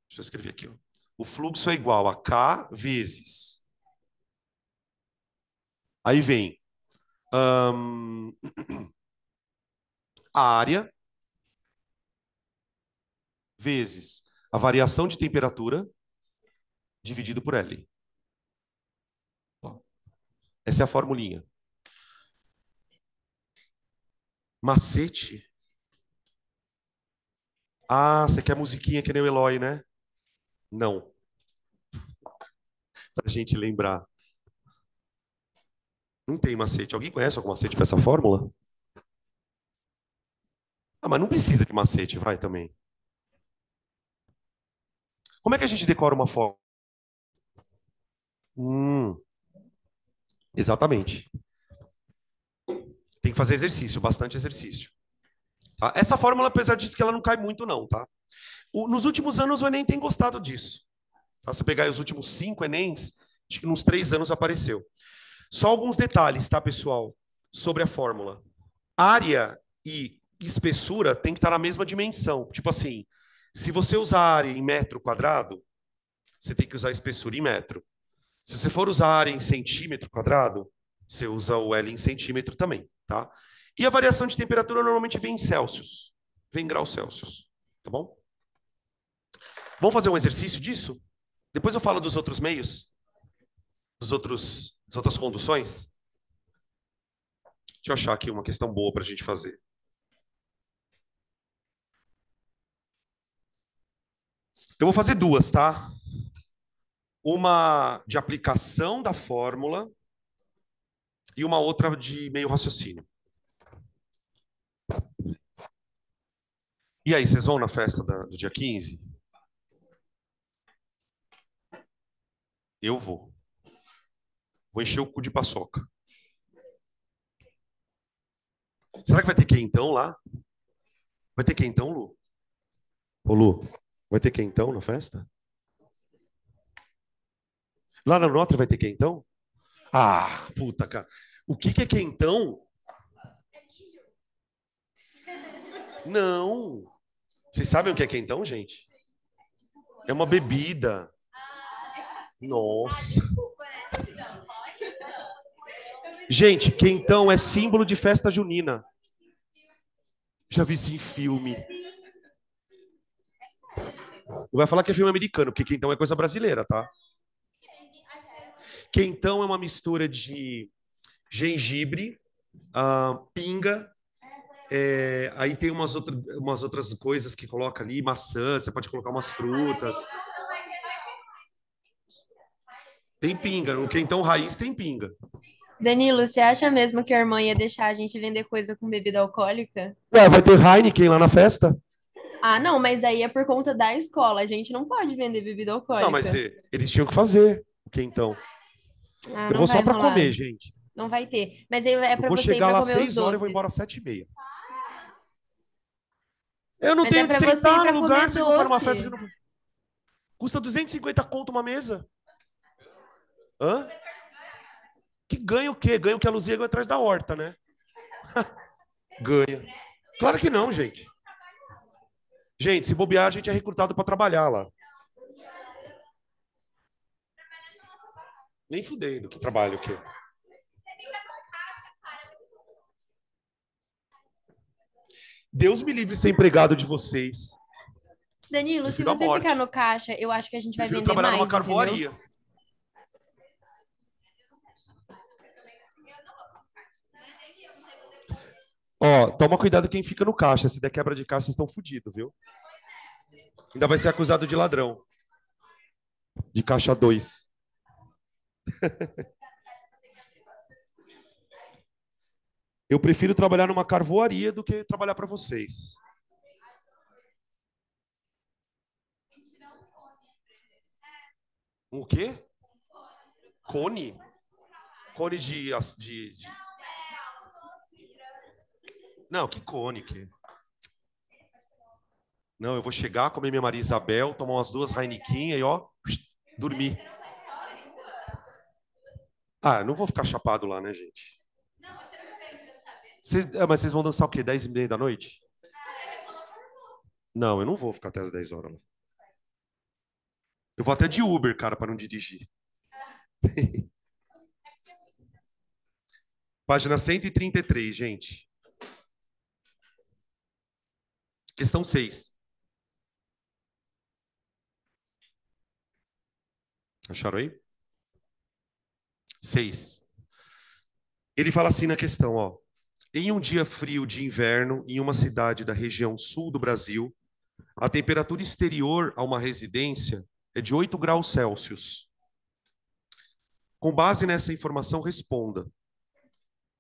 deixa eu escrever aqui, ó. O fluxo é igual a K vezes. Aí vem a área vezes a variação de temperatura dividido por L. Essa é a formulinha. Macete? Ah, você quer musiquinha que nem o Eloy, né? Não. Pra gente lembrar. Não tem macete. Alguém conhece algum macete para essa fórmula? Ah, mas não precisa de macete, vai também. Como é que a gente decora uma fórmula? Exatamente. Tem que fazer exercício, bastante exercício. Tá? Essa fórmula, apesar disso, que ela não cai muito, não, tá? Nos últimos anos, o Enem tem gostado disso. Tá? Se pegar os últimos 5 Enems, acho que nos 3 anos apareceu. Só alguns detalhes, tá, pessoal? Sobre a fórmula. Área e espessura tem que estar na mesma dimensão. Tipo assim, se você usar área em metro quadrado, você tem que usar a espessura em metro. Se você for usar a área em centímetro quadrado, você usa o L em centímetro também, tá? E a variação de temperatura normalmente vem em Celsius, vem em graus Celsius, tá bom? Vamos fazer um exercício disso? Depois eu falo dos outros meios, das outras conduções. Deixa eu achar aqui uma questão boa para a gente fazer. Eu vou fazer duas, tá? Uma de aplicação da fórmula e uma outra de meio raciocínio. E aí, vocês vão na festa do dia 15? Eu vou. Vou encher o cu de paçoca. Será que vai ter quentão lá? Vai ter quentão, Lu? Ô, Lu, vai ter quentão na festa? Lá na Notre vai ter quentão? Ah, puta, cara. O que é quentão? Não. Vocês sabem o que é quentão, gente? É uma bebida. Nossa. Gente, quentão é símbolo de festa junina. Já vi isso em filme. Não vai falar que é filme americano, porque quentão é coisa brasileira, tá? Quentão é uma mistura de gengibre, pinga, aí tem umas outras coisas que coloca ali, maçã, você pode colocar umas frutas. Tem pinga, no quentão raiz tem pinga. Danilo, você acha mesmo que a irmã ia deixar a gente vender coisa com bebida alcoólica? Ué, vai ter Heineken lá na festa? Ah, não, mas aí é por conta da escola. A gente não pode vender bebida Não, mas alcoólica. eles tinham que fazer o quentão. Ah, Eu não vou só vai para rolar. comer, gente. Não vai ter. Mas aí é Eu pra vou você ir chegar pra lá às comer os 6 horas e vou embora às doces. 7h30. Eu não Mas é tenho de pra você ir sentar no pra lugar comer se for para uma festa que doce. não... Custa 250 conto uma mesa. Hã? Que ganha o quê? Ganha o que a Luzia ganha atrás da horta, né? Ganha. Claro que não, gente. Gente, se bobear, a gente é recrutado para trabalhar lá. Nem fudendo que trabalho o quê? Deus me livre de ser empregado de vocês. Danilo, se Prefiro a você ficar morte. no caixa, eu acho que a gente vai Prefiro vender trabalhar numa mais, entendeu? carvoaria. Ó, toma cuidado quem fica no caixa. Se der quebra de caixa, vocês estão fodidos, viu? Ainda vai ser acusado de ladrão. De caixa 2. Eu prefiro trabalhar numa carvoaria do que trabalhar para vocês. O quê? Cone? Cone de... Não, que cone? Que... Não, eu vou chegar, comer minha Maria Isabel, tomar umas 2 Heineken e ó, dormir. Ah, não vou ficar chapado lá, né, gente? Mas vocês vão dançar o quê? 10h30 da noite? Não, eu não vou ficar até as 10 horas lá. Eu vou até de Uber, cara, para não dirigir. Página 133, gente. Questão 6. Acharam aí? 6. Ele fala assim na questão, ó. Em um dia frio de inverno, em uma cidade da região sul do Brasil, a temperatura exterior a uma residência é de 8 graus Celsius. Com base nessa informação, responda.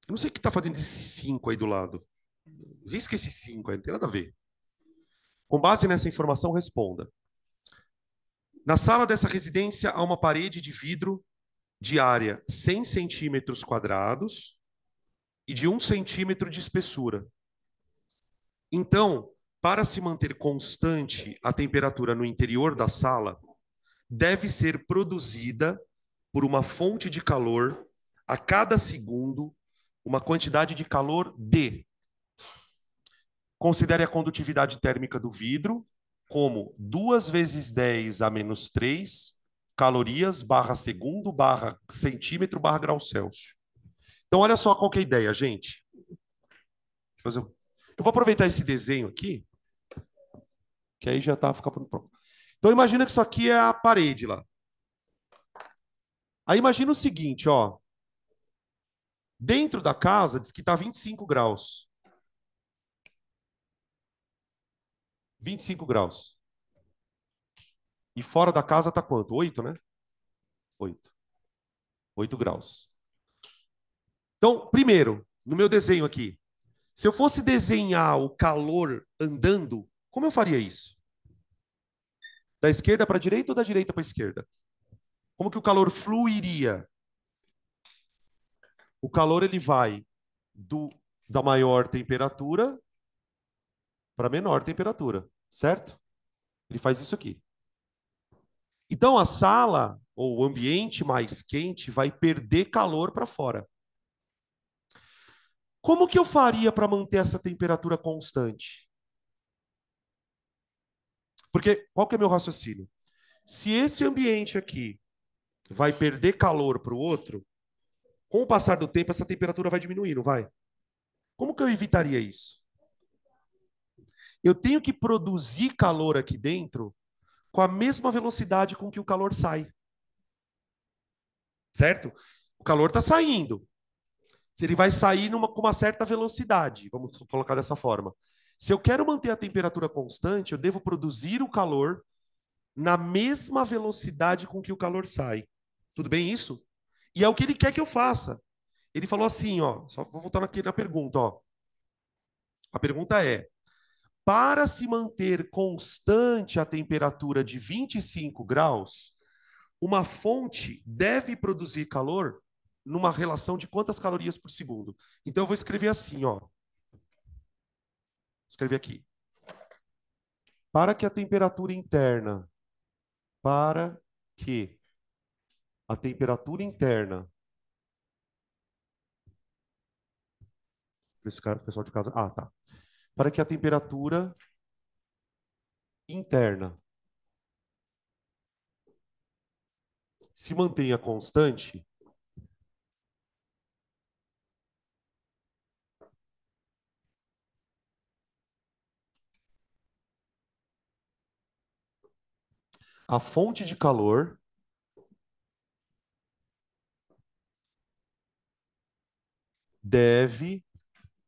Eu não sei o que está fazendo esse 5 aí do lado. Risca esse 5 aí, não tem nada a ver. Com base nessa informação, responda. Na sala dessa residência há uma parede de vidro de área 100 centímetros quadrados e de 1 centímetro de espessura. Então, para se manter constante a temperatura no interior da sala, deve ser produzida por uma fonte de calor a cada segundo uma quantidade de calor D. Considere a condutividade térmica do vidro como 2 vezes 10 a menos 3 calorias barra segundo barra centímetro barra grau Celsius. Então, olha só qual que é a ideia, gente. Eu vou aproveitar esse desenho aqui, que aí já tá ficando pronto. Então, imagina que isso aqui é a parede lá. Aí imagina o seguinte, ó. Dentro da casa diz que está 25 graus. 25 graus. E fora da casa está quanto? 8, né? 8. 8 graus. Então, primeiro, no meu desenho aqui, se eu fosse desenhar o calor andando, como eu faria isso? Da esquerda para a direita ou da direita para a esquerda? Como que o calor fluiria? O calor ele vai da maior temperatura para a menor temperatura, certo? Ele faz isso aqui. Então a sala ou o ambiente mais quente vai perder calor para fora. Como que eu faria para manter essa temperatura constante? Porque qual que é meu raciocínio? Se esse ambiente aqui vai perder calor para o outro, com o passar do tempo essa temperatura vai diminuir, não vai? Como que eu evitaria isso? Eu tenho que produzir calor aqui dentro com a mesma velocidade com que o calor sai. Certo? O calor está saindo. Se ele vai sair com uma certa velocidade, vamos colocar dessa forma. Se eu quero manter a temperatura constante, eu devo produzir o calor na mesma velocidade com que o calor sai. Tudo bem isso? E é o que ele quer que eu faça. Ele falou assim, ó, só vou voltar aqui na pergunta, ó. A pergunta é: para se manter constante a temperatura de 25 graus, uma fonte deve produzir calor numa relação de quantas calorias por segundo? Então eu vou escrever assim, ó. Escrever aqui. Para que a temperatura interna, para que a temperatura interna, esse cara, pessoal de casa, tá. Para que a temperatura interna se mantenha constante, A fonte de calor deve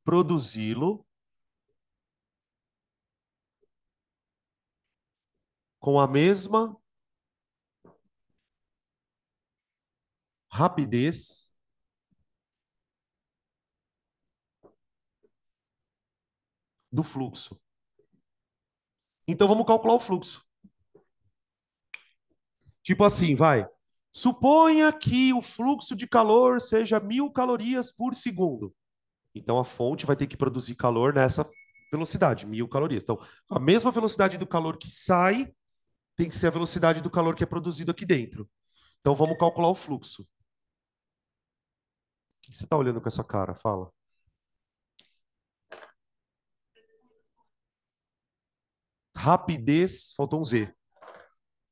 produzi-lo com a mesma rapidez do fluxo. Então vamos calcular o fluxo. Tipo assim, vai. Suponha que o fluxo de calor seja 1.000 calorias por segundo. Então a fonte vai ter que produzir calor nessa velocidade, 1.000 calorias. Então, a mesma velocidade do calor que sai tem que ser a velocidade do calor que é produzido aqui dentro. Então vamos calcular o fluxo. O que você está olhando com essa cara? Fala. Rapidez, faltou um Z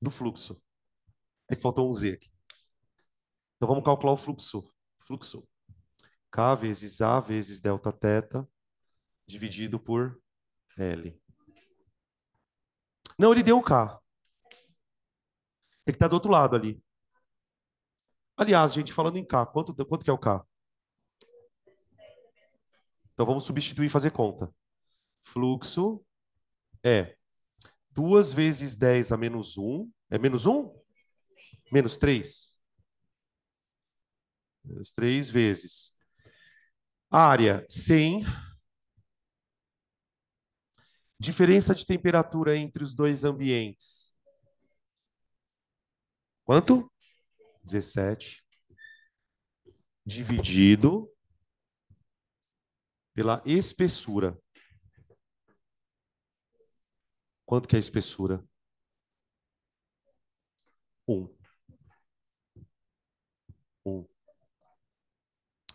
do fluxo. É que faltou um Z aqui. Então vamos calcular o fluxo. Fluxo. K vezes A vezes delta θ dividido por L. Não, ele deu o K. É que está do outro lado ali. Aliás, gente, falando em K, quanto que é o K? Então vamos substituir e fazer conta. Fluxo é 2 vezes 10 a menos um. É menos um? Menos 3. Menos 3 vezes. Área 100. Diferença de temperatura entre os dois ambientes. Quanto? 17. Dividido pela espessura. Quanto que é a espessura? 1. 1.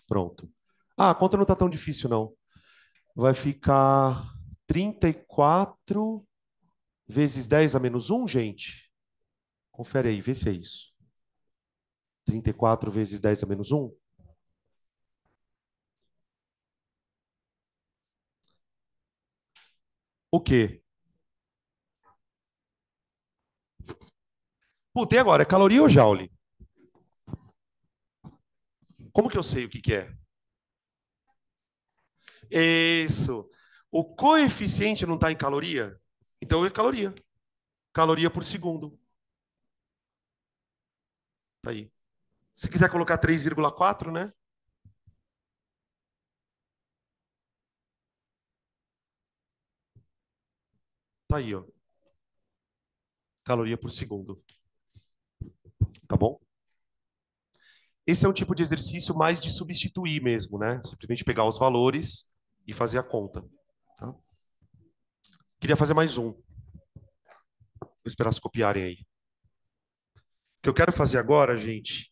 Pronto. Ah, a conta não está tão difícil, não. Vai ficar 34 vezes 10 a menos um, gente. Confere aí, vê se é isso. 34 vezes 10 a menos um. O quê? Puta, e agora? É caloria ou joule? Como que eu sei o que que é? Isso. O coeficiente não está em caloria? Então é caloria. Caloria por segundo. Tá aí. Se quiser colocar 3,4, né? Tá aí, ó. Caloria por segundo. Tá bom? Esse é um tipo de exercício mais de substituir mesmo, né? Simplesmente pegar os valores e fazer a conta. Tá? Queria fazer mais um. Vou esperar se copiarem aí. O que eu quero fazer agora, gente,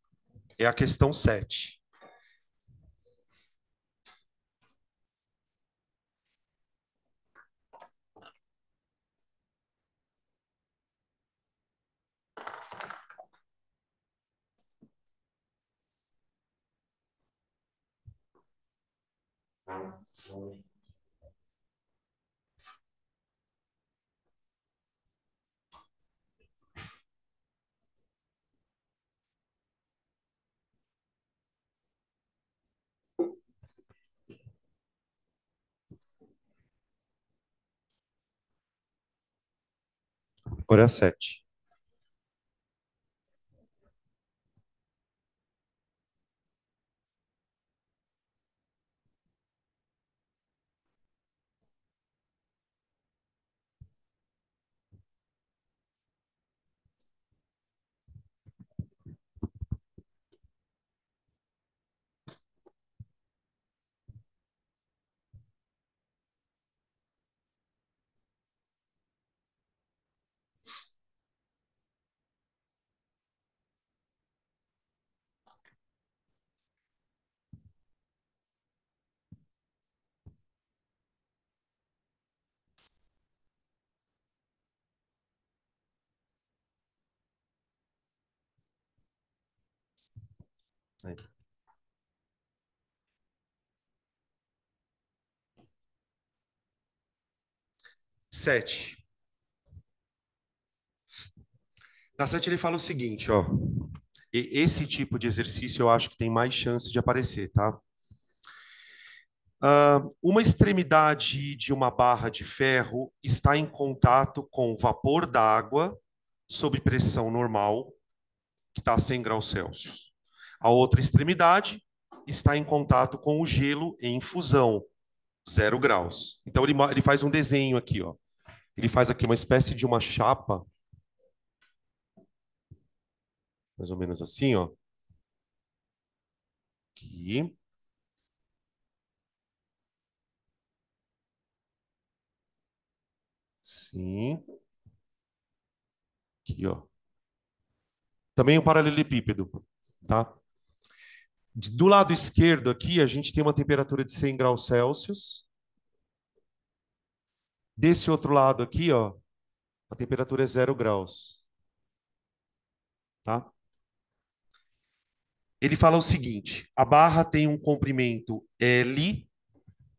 é a questão 7. Agora é a 7. Aí. 7. Na 7 ele fala o seguinte, ó. Esse tipo de exercício eu acho que tem mais chance de aparecer, tá? Uma extremidade de uma barra de ferro está em contato com vapor d'água sob pressão normal, que está a 100 graus Celsius. A outra extremidade está em contato com o gelo em fusão, 0 graus. Então ele faz um desenho aqui, ó. Ele faz aqui uma espécie de uma chapa, mais ou menos assim, ó. Aqui. Sim. Aqui, ó. Também um paralelepípedo, tá? Do lado esquerdo aqui, a gente tem uma temperatura de 100 graus Celsius. Desse outro lado aqui, ó, a temperatura é 0 graus, tá? Ele fala o seguinte: a barra tem um comprimento L,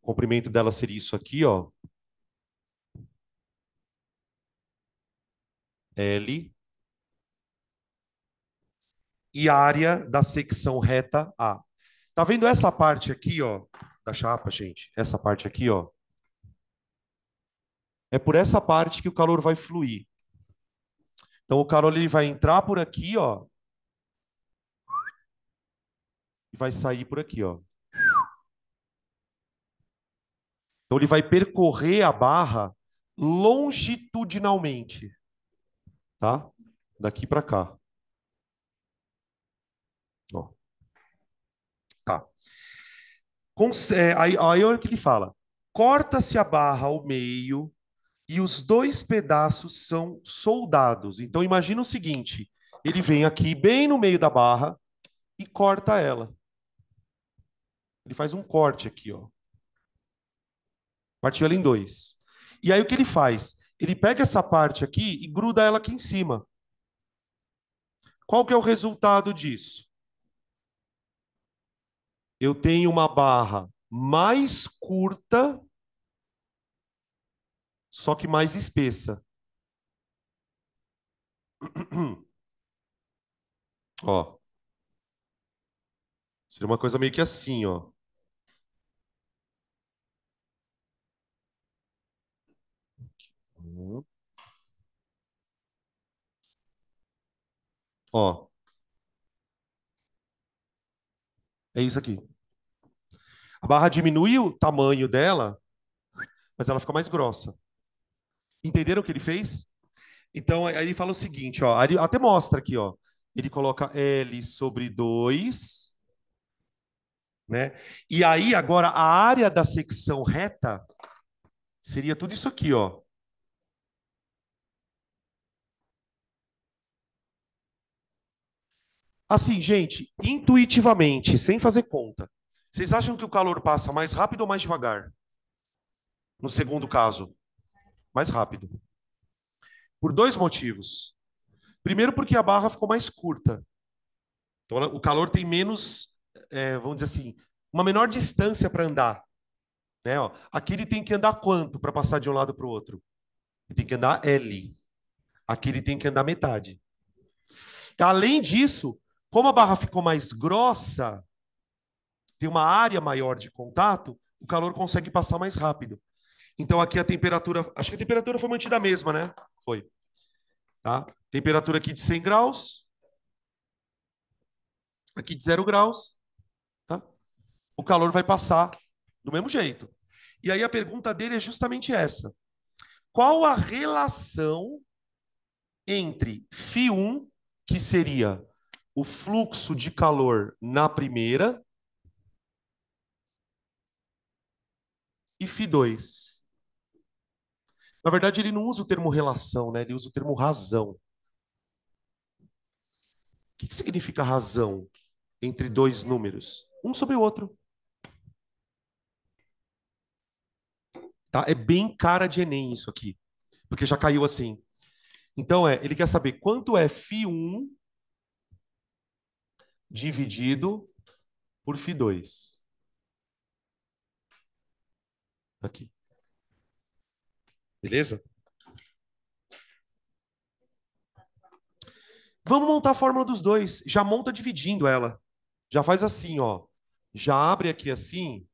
o comprimento dela seria isso aqui, ó, L, e a área da secção reta A. Tá vendo essa parte aqui, ó, da chapa, gente? Essa parte aqui, ó. É por essa parte que o calor vai fluir. Então o calor ele vai entrar por aqui, ó, e vai sair por aqui, ó. Então ele vai percorrer a barra longitudinalmente, tá? Daqui para cá. Ó, tá. Aí olha o que ele fala. Corta-se a barra ao meio e os dois pedaços são soldados. Então imagina o seguinte, ele vem aqui bem no meio da barra e corta ela. Ele faz um corte aqui, ó. Partiu ela em dois. E aí o que ele faz? Ele pega essa parte aqui e gruda ela aqui em cima. Qual que é o resultado disso? Eu tenho uma barra mais curta, só que mais espessa. Ó, seria uma coisa meio que assim, ó. Ó, é isso aqui. A barra diminui o tamanho dela, mas ela fica mais grossa. Entenderam o que ele fez? Então, aí ele fala o seguinte, ó, ele até mostra aqui, ó. Ele coloca L sobre 2, né? E aí, agora, a área da secção reta seria tudo isso aqui, ó. Assim, gente, intuitivamente, sem fazer conta, vocês acham que o calor passa mais rápido ou mais devagar? No segundo caso, mais rápido. Por dois motivos. Primeiro, porque a barra ficou mais curta. Então, o calor tem menos, vamos dizer assim, uma menor distância para andar. Né? Ó, aqui ele tem que andar quanto para passar de um lado para o outro? Ele tem que andar L. Aqui ele tem que andar metade. Além disso, como a barra ficou mais grossa, tem uma área maior de contato, o calor consegue passar mais rápido. Então aqui a temperatura, acho que a temperatura foi mantida a mesma, né? Foi, tá? Temperatura aqui de 100 graus, aqui de 0 graus, tá? O calor vai passar do mesmo jeito. E aí a pergunta dele é justamente essa. Qual a relação entre φ1, que seria o fluxo de calor na primeira, e φ2? Na verdade, ele não usa o termo relação, né? Ele usa o termo razão. O que significa razão entre dois números? Um sobre o outro. Tá? É bem cara de Enem isso aqui, porque já caiu assim. Então, ele quer saber quanto é φ1 dividido por φ2. Aqui. Beleza? Vamos montar a fórmula dos dois. Já monta dividindo ela. Já faz assim, ó. Já abre aqui assim,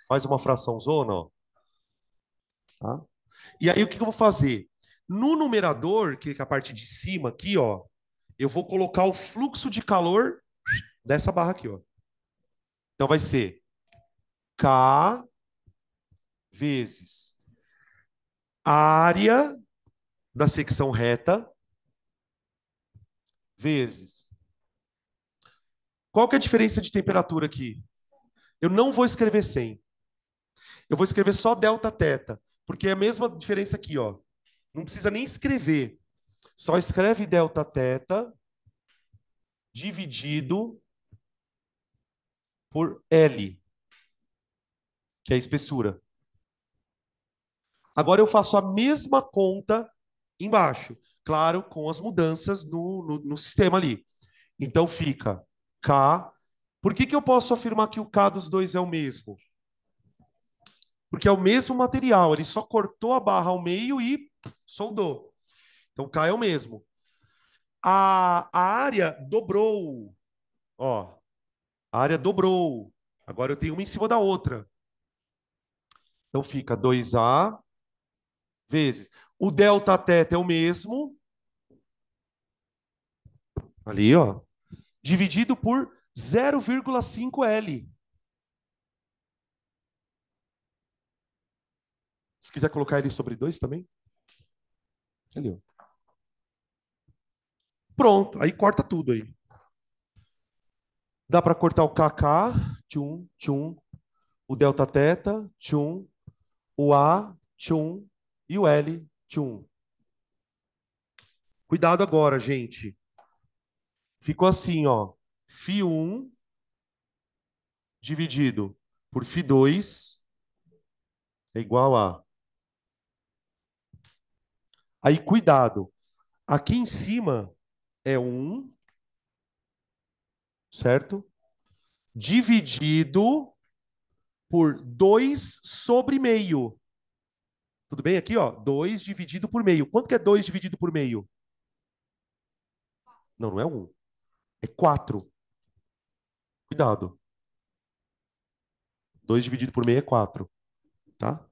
faz uma fração zona, ó. Tá? E aí o que eu vou fazer? No numerador, que é a parte de cima aqui, ó, eu vou colocar o fluxo de calor dessa barra aqui, ó. Então vai ser K vezes a área da secção reta vezes. Qual que é a diferença de temperatura aqui? Eu não vou escrever 100. Eu vou escrever só delta teta, porque é a mesma diferença aqui, ó. Não precisa nem escrever. Só escreve delta teta dividido por L, que é a espessura. Agora eu faço a mesma conta embaixo. Claro, com as mudanças no sistema ali. Então fica K. Por que eu posso afirmar que o K dos dois é o mesmo? Porque é o mesmo material, ele só cortou a barra ao meio e soldou. Então K é o mesmo. A área dobrou. Ó, a área dobrou. Agora eu tenho uma em cima da outra. Então fica 2A vezes. O delta teta é o mesmo. Ali, ó. Dividido por 0,5 L. Se quiser colocar ele sobre 2 também. Ali, ó. Pronto. Aí corta tudo aí. Dá para cortar o KK, tchum, tchum. O delta teta, tchum. O A, tchum. E o L, tchum. Cuidado agora, gente. Ficou assim, ó. Φ1 dividido por Φ2 é igual a. Aí, cuidado. Aqui em cima é 1, certo? Dividido por 2 sobre meio. Tudo bem aqui, ó? 2 dividido por meio. Quanto que é 2 dividido por meio? Não, não é 1. É 4. Cuidado. 2 dividido por meio é 4, tá?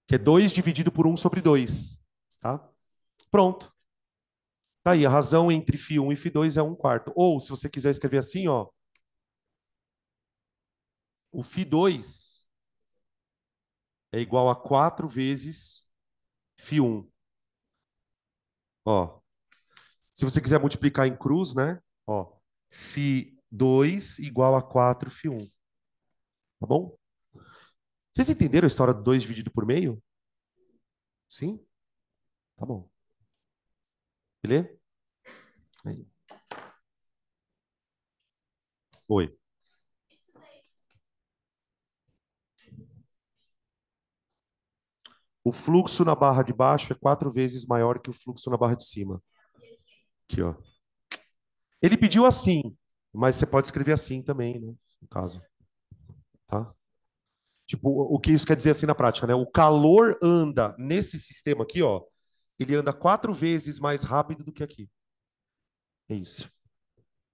Que é 2 dividido por 1 sobre 2, tá? Pronto. Tá aí, a razão entre φ1 e φ2 é 1/4. Ou, se você quiser escrever assim, ó, o φ2 é igual a 4 vezes φ1. Ó, se você quiser multiplicar em cruz, né? Ó, φ2 igual a 4 φ1. Tá bom? Vocês entenderam a história do 2 dividido por meio? Sim? Tá bom. Beleza? Aí. Oi. O fluxo na barra de baixo é 4 vezes maior que o fluxo na barra de cima. Aqui, ó. Ele pediu assim, mas você pode escrever assim também, né? No caso, tá? Tipo, o que isso quer dizer assim na prática, né? O calor anda nesse sistema aqui, ó. Ele anda 4 vezes mais rápido do que aqui. É isso,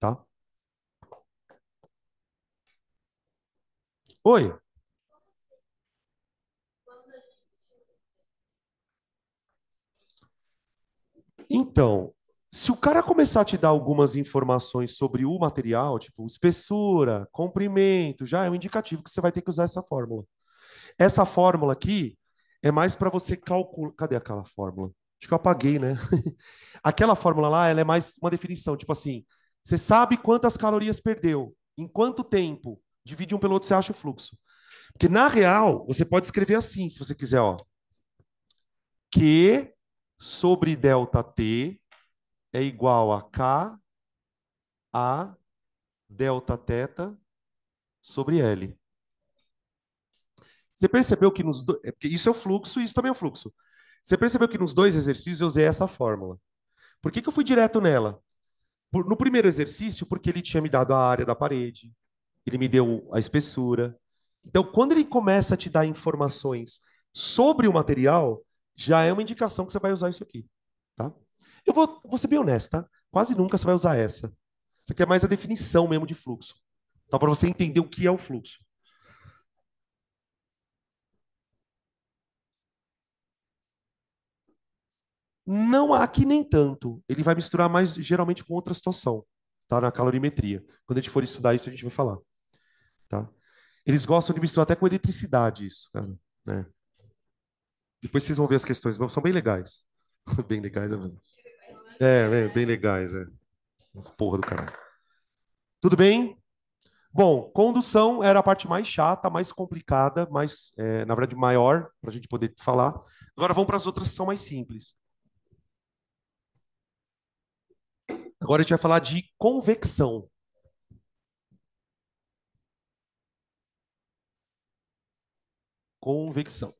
tá? Oi. Então, se o cara começar a te dar algumas informações sobre o material, tipo espessura, comprimento, já é um indicativo que você vai ter que usar essa fórmula. Essa fórmula aqui é mais para você calcular. Cadê aquela fórmula? Acho que eu apaguei, né? Aquela fórmula lá, ela é mais uma definição, tipo assim, você sabe quantas calorias perdeu, em quanto tempo, divide um pelo outro, você acha o fluxo. Porque na real, você pode escrever assim, se você quiser, ó. Q sobre delta T é igual a K a delta teta sobre L. Você percebeu que nos dois. Porque isso é o fluxo e isso também é o fluxo. Você percebeu que nos dois exercícios eu usei essa fórmula. Por que eu fui direto nela? No primeiro exercício, porque ele tinha me dado a área da parede, ele me deu a espessura. Então, quando ele começa a te dar informações sobre o material, já é uma indicação que você vai usar isso aqui, tá? vou ser bem honesto, tá? Quase nunca você vai usar essa. Isso aqui é mais a definição mesmo de fluxo. Tá? Para você entender o que é o fluxo. Não aqui nem tanto. Ele vai misturar mais geralmente com outra situação, tá? Na calorimetria. Quando a gente for estudar isso, a gente vai falar, tá? Eles gostam de misturar até com eletricidade isso, cara, né? Depois vocês vão ver as questões, são bem legais. Bem legais, é mesmo. Bem legais, é. Mas porra do caralho. Tudo bem? Bom, condução era a parte mais chata, mais complicada, mais, na verdade, maior, para a gente poder falar. Agora vamos para as outras que são mais simples. Agora a gente vai falar de convecção. Convecção.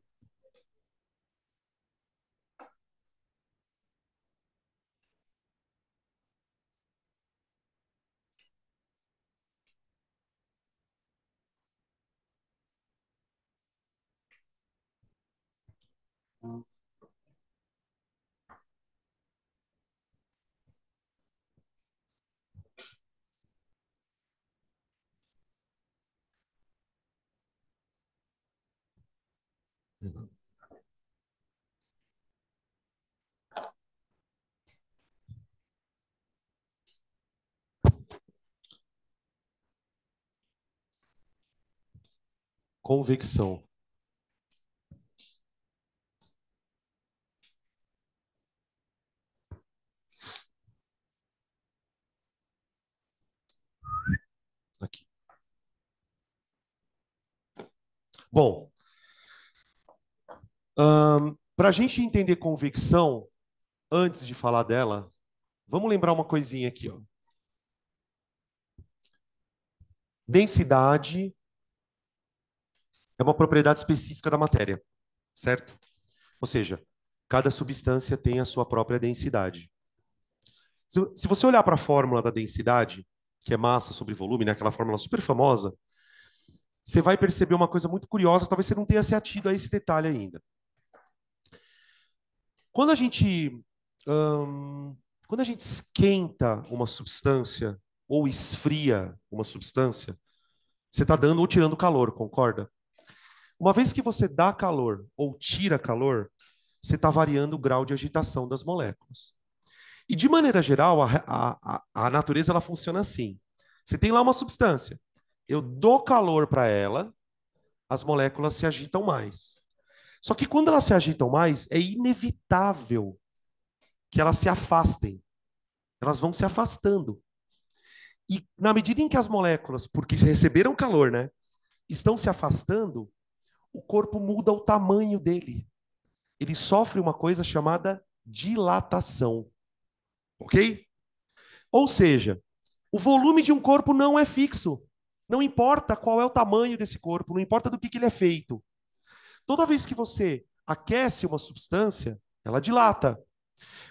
Convecção. Aqui. Bom, para a gente entender convecção, antes de falar dela, vamos lembrar uma coisinha aqui, ó. Densidade é uma propriedade específica da matéria, certo? Ou seja, cada substância tem a sua própria densidade. Se você olhar para a fórmula da densidade, que é massa sobre volume, né, aquela fórmula super famosa, você vai perceber uma coisa muito curiosa, talvez você não tenha se atido a esse detalhe ainda. Quando a gente, hum, quando a gente esquenta uma substância ou esfria uma substância, você está dando ou tirando calor, concorda? Uma vez que você dá calor ou tira calor, você está variando o grau de agitação das moléculas. E de maneira geral, a natureza ela funciona assim. Você tem lá uma substância, eu dou calor para ela, as moléculas se agitam mais. Só que quando elas se agitam mais, é inevitável que elas se afastem. Elas vão se afastando. E na medida em que as moléculas, porque receberam calor, né, estão se afastando, o corpo muda o tamanho dele. Ele sofre uma coisa chamada dilatação. Ok? Ou seja, o volume de um corpo não é fixo. Não importa qual é o tamanho desse corpo, não importa do que ele é feito. Toda vez que você aquece uma substância, ela dilata.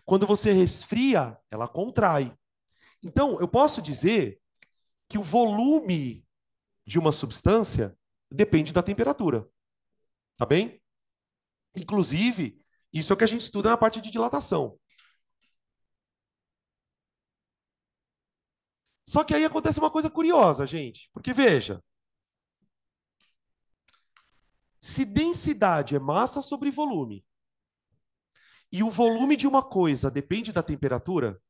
Quando você resfria, ela contrai. Então, eu posso dizer que o volume de uma substância depende da temperatura. Tá bem? Inclusive, isso é o que a gente estuda na parte de dilatação. Só que aí acontece uma coisa curiosa, gente. Porque veja, se densidade é massa sobre volume, e o volume de uma coisa depende da temperatura,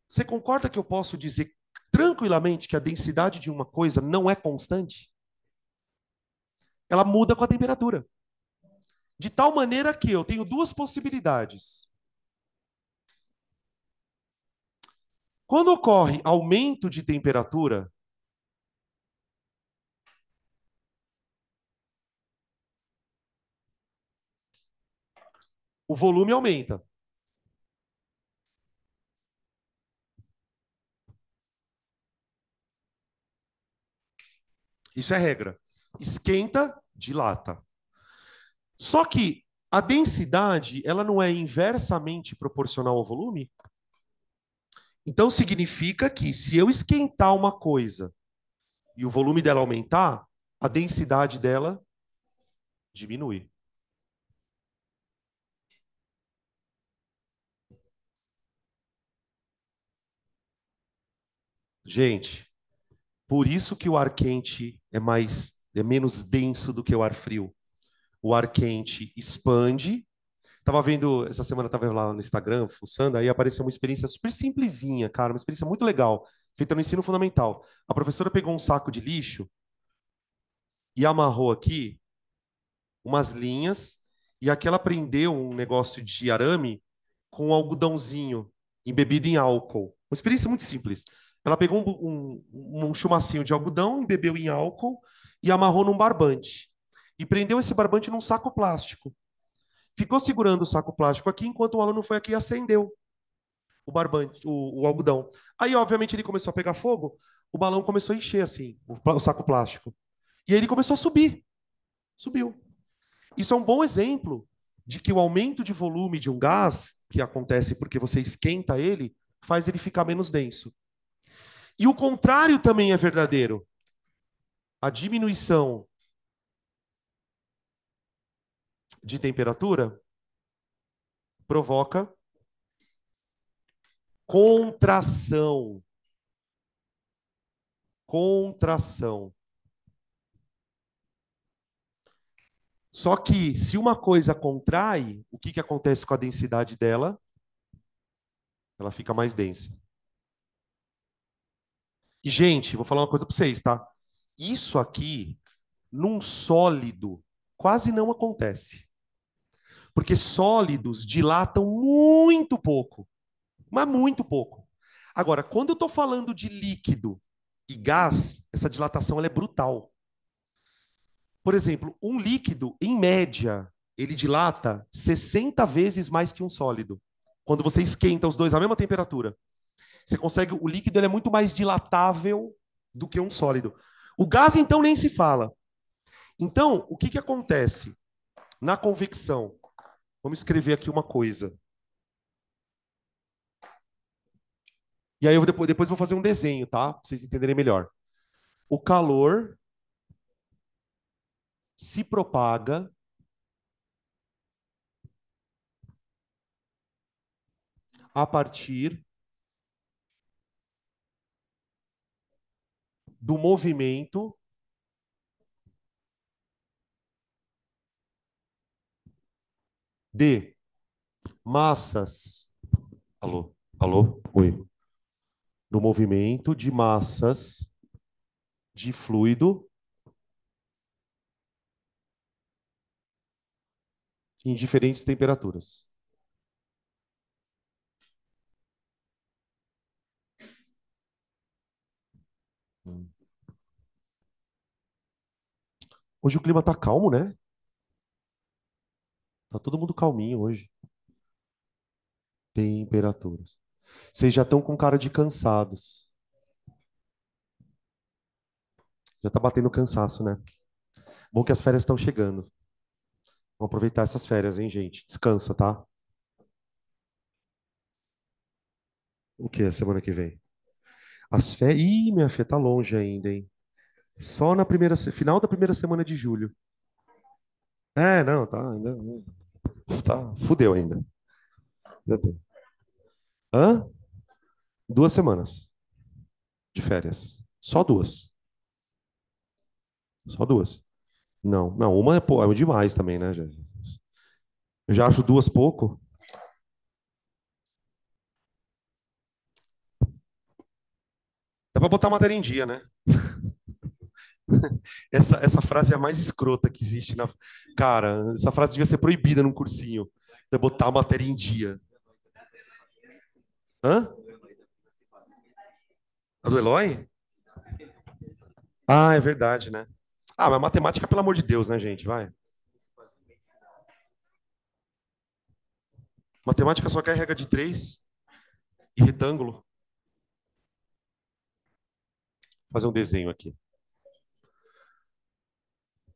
você concorda que eu posso dizer tranquilamente que a densidade de uma coisa não é constante? Ela muda com a temperatura. De tal maneira que eu tenho duas possibilidades. Quando ocorre aumento de temperatura, o volume aumenta. Isso é regra. Esquenta, dilata. Só que a densidade, ela não é inversamente proporcional ao volume? Então significa que se eu esquentar uma coisa e o volume dela aumentar, a densidade dela diminui. Gente, por isso que o ar quente é menos denso do que o ar frio. O ar quente expande. Tava vendo, essa semana tava lá no Instagram, fuçando, aí apareceu uma experiência super simplesinha, cara, uma experiência muito legal, feita no ensino fundamental. A professora pegou um saco de lixo e amarrou aqui umas linhas, e aqui ela prendeu um negócio de arame com um algodãozinho embebido em álcool. Uma experiência muito simples. Ela pegou um chumacinho de algodão, embebeu em álcool e amarrou num barbante. E prendeu esse barbante num saco plástico. Ficou segurando o saco plástico aqui enquanto o aluno foi aqui e acendeu o barbante, o algodão. Aí, obviamente, ele começou a pegar fogo, o balão começou a encher assim, o saco plástico. E aí ele começou a subir. Subiu. Isso é um bom exemplo de que o aumento de volume de um gás, que acontece porque você esquenta ele, faz ele ficar menos denso. E o contrário também é verdadeiro. A diminuição de temperatura provoca contração. Contração. Só que se uma coisa contrai, o que acontece com a densidade dela? Ela fica mais densa. E, gente, vou falar uma coisa para vocês, tá? Isso aqui, num sólido, quase não acontece. Porque sólidos dilatam muito pouco, mas muito pouco. Agora, quando eu estou falando de líquido e gás, essa dilatação ela é brutal. Por exemplo, um líquido, em média, ele dilata 60 vezes mais que um sólido. Quando você esquenta os dois à mesma temperatura, você consegue. O líquido ele é muito mais dilatável do que um sólido. O gás, então, nem se fala. Então, o que, que acontece? Na convecção, vamos escrever aqui uma coisa. E aí eu depois vou fazer um desenho, tá? Para vocês entenderem melhor. O calor se propaga a partir do movimento de massas. Alô? Alô? Oi. Do movimento de massas de fluido em diferentes temperaturas. Hoje o clima tá calmo, né? Tá todo mundo calminho hoje. Temperaturas. Vocês já estão com cara de cansados. Já tá batendo cansaço, né? Bom que as férias estão chegando. Vamos aproveitar essas férias, hein, gente? Descansa, tá? O que é semana que vem? As férias. Ih, minha filha, tá longe ainda, hein? Só na final da primeira semana de julho. É, não, tá ainda. Tá, fudeu ainda. Ainda tem. Hã? 2 semanas de férias. Só duas. Só duas. Não, não, uma é, pô, é demais também, né, gente? Eu já acho duas pouco. Dá pra botar a matéria em dia, né? Essa frase é a mais escrota que existe na. Cara, essa frase devia ser proibida num cursinho. De botar a matéria em dia. Hã? A do Eloy? Ah, é verdade, né? Ah, mas matemática, pelo amor de Deus, né, gente? Vai. Matemática só quer regra de três e retângulo. Vou fazer um desenho aqui.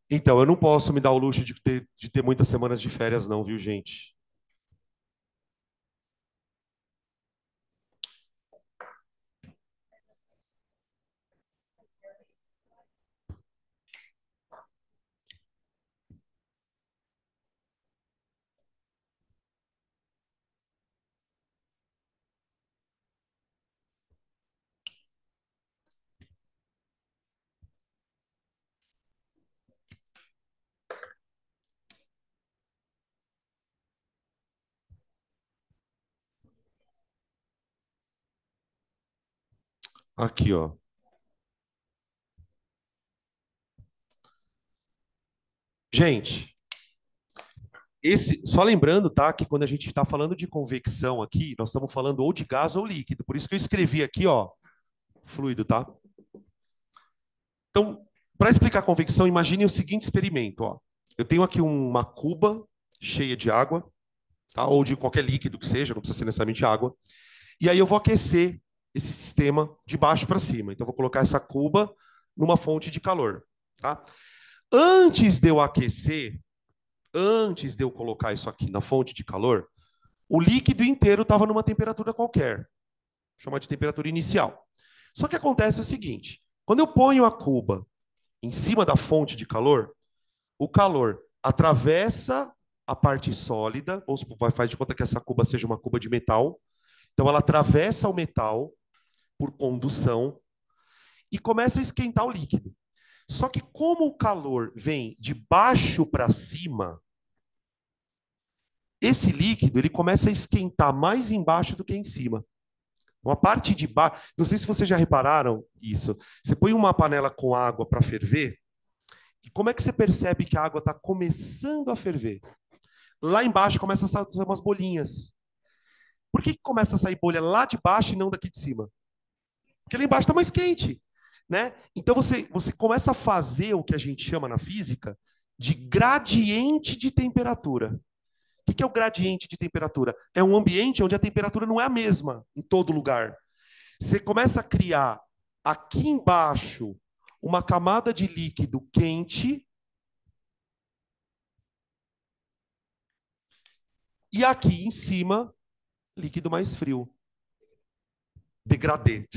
Então, eu não posso me dar o luxo de ter muitas semanas de férias, não, viu, gente? Aqui, ó. Gente, só lembrando, tá, que quando a gente está falando de convecção aqui, nós estamos falando ou de gás ou líquido. Por isso que eu escrevi aqui, ó, fluido, tá? Então, para explicar a convecção, imagine o seguinte experimento, ó. Eu tenho aqui uma cuba cheia de água, tá? Ou de qualquer líquido que seja, não precisa ser necessariamente água. E aí eu vou aquecer esse sistema de baixo para cima. Então, eu vou colocar essa cuba numa fonte de calor, tá? Antes de eu aquecer, antes de eu colocar isso aqui na fonte de calor, o líquido inteiro estava numa temperatura qualquer, chamada de temperatura inicial. Só que acontece o seguinte: quando eu ponho a cuba em cima da fonte de calor, o calor atravessa a parte sólida, ou faz de conta que essa cuba seja uma cuba de metal, então ela atravessa o metal por condução e começa a esquentar o líquido. Só que como o calor vem de baixo para cima, esse líquido ele começa a esquentar mais embaixo do que em cima. Então, a parte de baixo, não sei se vocês já repararam isso. Você põe uma panela com água para ferver, e como é que você percebe que a água está começando a ferver? Lá embaixo começa a sair umas bolinhas. Por que começa a sair bolha lá de baixo e não daqui de cima? Porque lá embaixo está mais quente, né? Então você começa a fazer o que a gente chama na física de gradiente de temperatura. O que é o gradiente de temperatura? É um ambiente onde a temperatura não é a mesma em todo lugar. Você começa a criar aqui embaixo uma camada de líquido quente e aqui em cima líquido mais frio. Degradê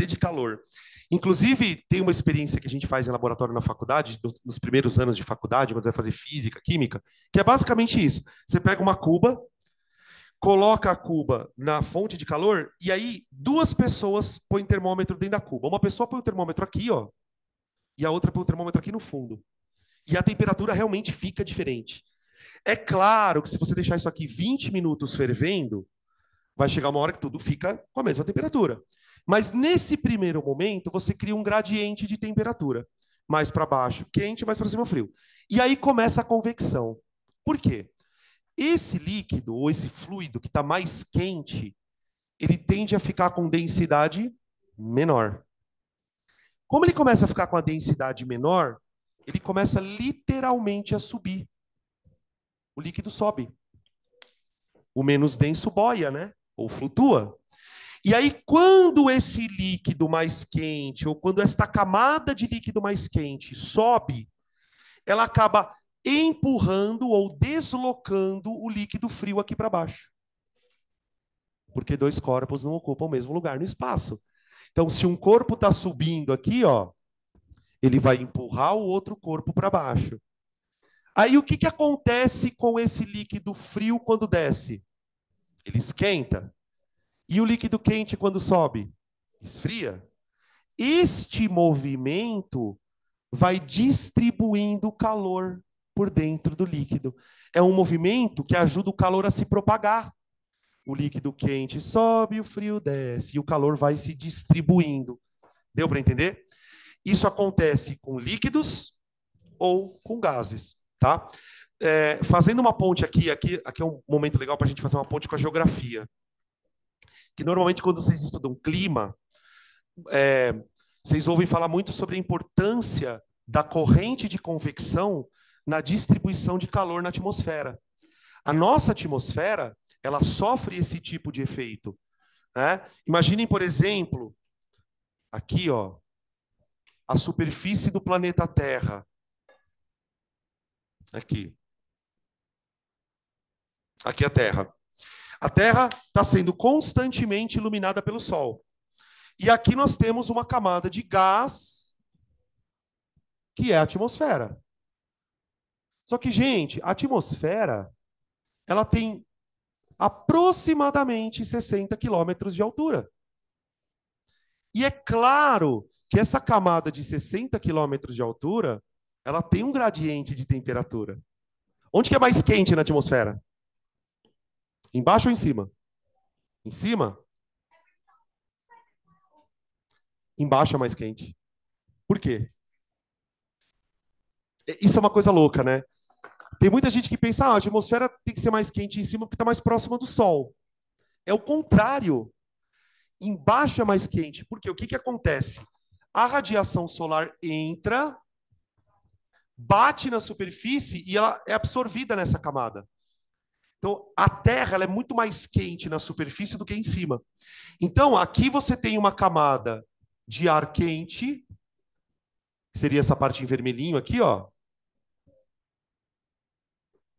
de calor. Inclusive, tem uma experiência que a gente faz em laboratório na faculdade, nos primeiros anos de faculdade, quando vai fazer física, química, que é basicamente isso. Você pega uma cuba, coloca a cuba na fonte de calor e aí duas pessoas põem termômetro dentro da cuba. Uma pessoa põe o termômetro aqui, ó, e a outra põe o termômetro aqui no fundo. E a temperatura realmente fica diferente. É claro que se você deixar isso aqui 20 minutos fervendo, vai chegar uma hora que tudo fica com a mesma temperatura. Mas nesse primeiro momento, você cria um gradiente de temperatura. Mais para baixo quente, mais para cima frio. E aí começa a convecção. Por quê? Esse líquido, ou esse fluido que está mais quente, ele tende a ficar com densidade menor. Como ele começa a ficar com a densidade menor, ele começa literalmente a subir. O líquido sobe. O menos denso boia, né? Ou flutua. E aí, quando esse líquido mais quente, ou quando esta camada de líquido mais quente sobe, ela acaba empurrando ou deslocando o líquido frio aqui para baixo. Porque dois corpos não ocupam o mesmo lugar no espaço. Então, se um corpo está subindo aqui, ó, ele vai empurrar o outro corpo para baixo. Aí, o que, que acontece com esse líquido frio quando desce? Ele esquenta. E o líquido quente, quando sobe? Esfria. Este movimento vai distribuindo calor por dentro do líquido. É um movimento que ajuda o calor a se propagar. O líquido quente sobe, o frio desce, e o calor vai se distribuindo. Deu para entender? Isso acontece com líquidos ou com gases, tá? Fazendo uma ponte aqui é um momento legal para a gente fazer uma ponte com a geografia. Que normalmente quando vocês estudam clima, é, vocês ouvem falar muito sobre a importância da corrente de convecção na distribuição de calor na atmosfera. A nossa atmosfera, ela sofre esse tipo de efeito, né? Imaginem, por exemplo, aqui, ó, a superfície do planeta Terra. Aqui. Aqui é a Terra. A Terra está sendo constantemente iluminada pelo Sol. E aqui nós temos uma camada de gás, que é a atmosfera. Só que, gente, a atmosfera, ela tem aproximadamente 60 quilômetros de altura. E é claro que essa camada de 60 quilômetros de altura, ela tem um gradiente de temperatura. Onde que é mais quente na atmosfera? Embaixo ou em cima? Em cima? Embaixo é mais quente. Por quê? Isso é uma coisa louca, né? Tem muita gente que pensa, a atmosfera tem que ser mais quente em cima porque está mais próxima do Sol. É o contrário. Embaixo é mais quente. Porque o que, que acontece? A radiação solar entra, bate na superfície e ela é absorvida nessa camada. Então, a Terra ela é muito mais quente na superfície do que em cima. Então, aqui você tem uma camada de ar quente, que seria essa parte em vermelhinho aqui, ó,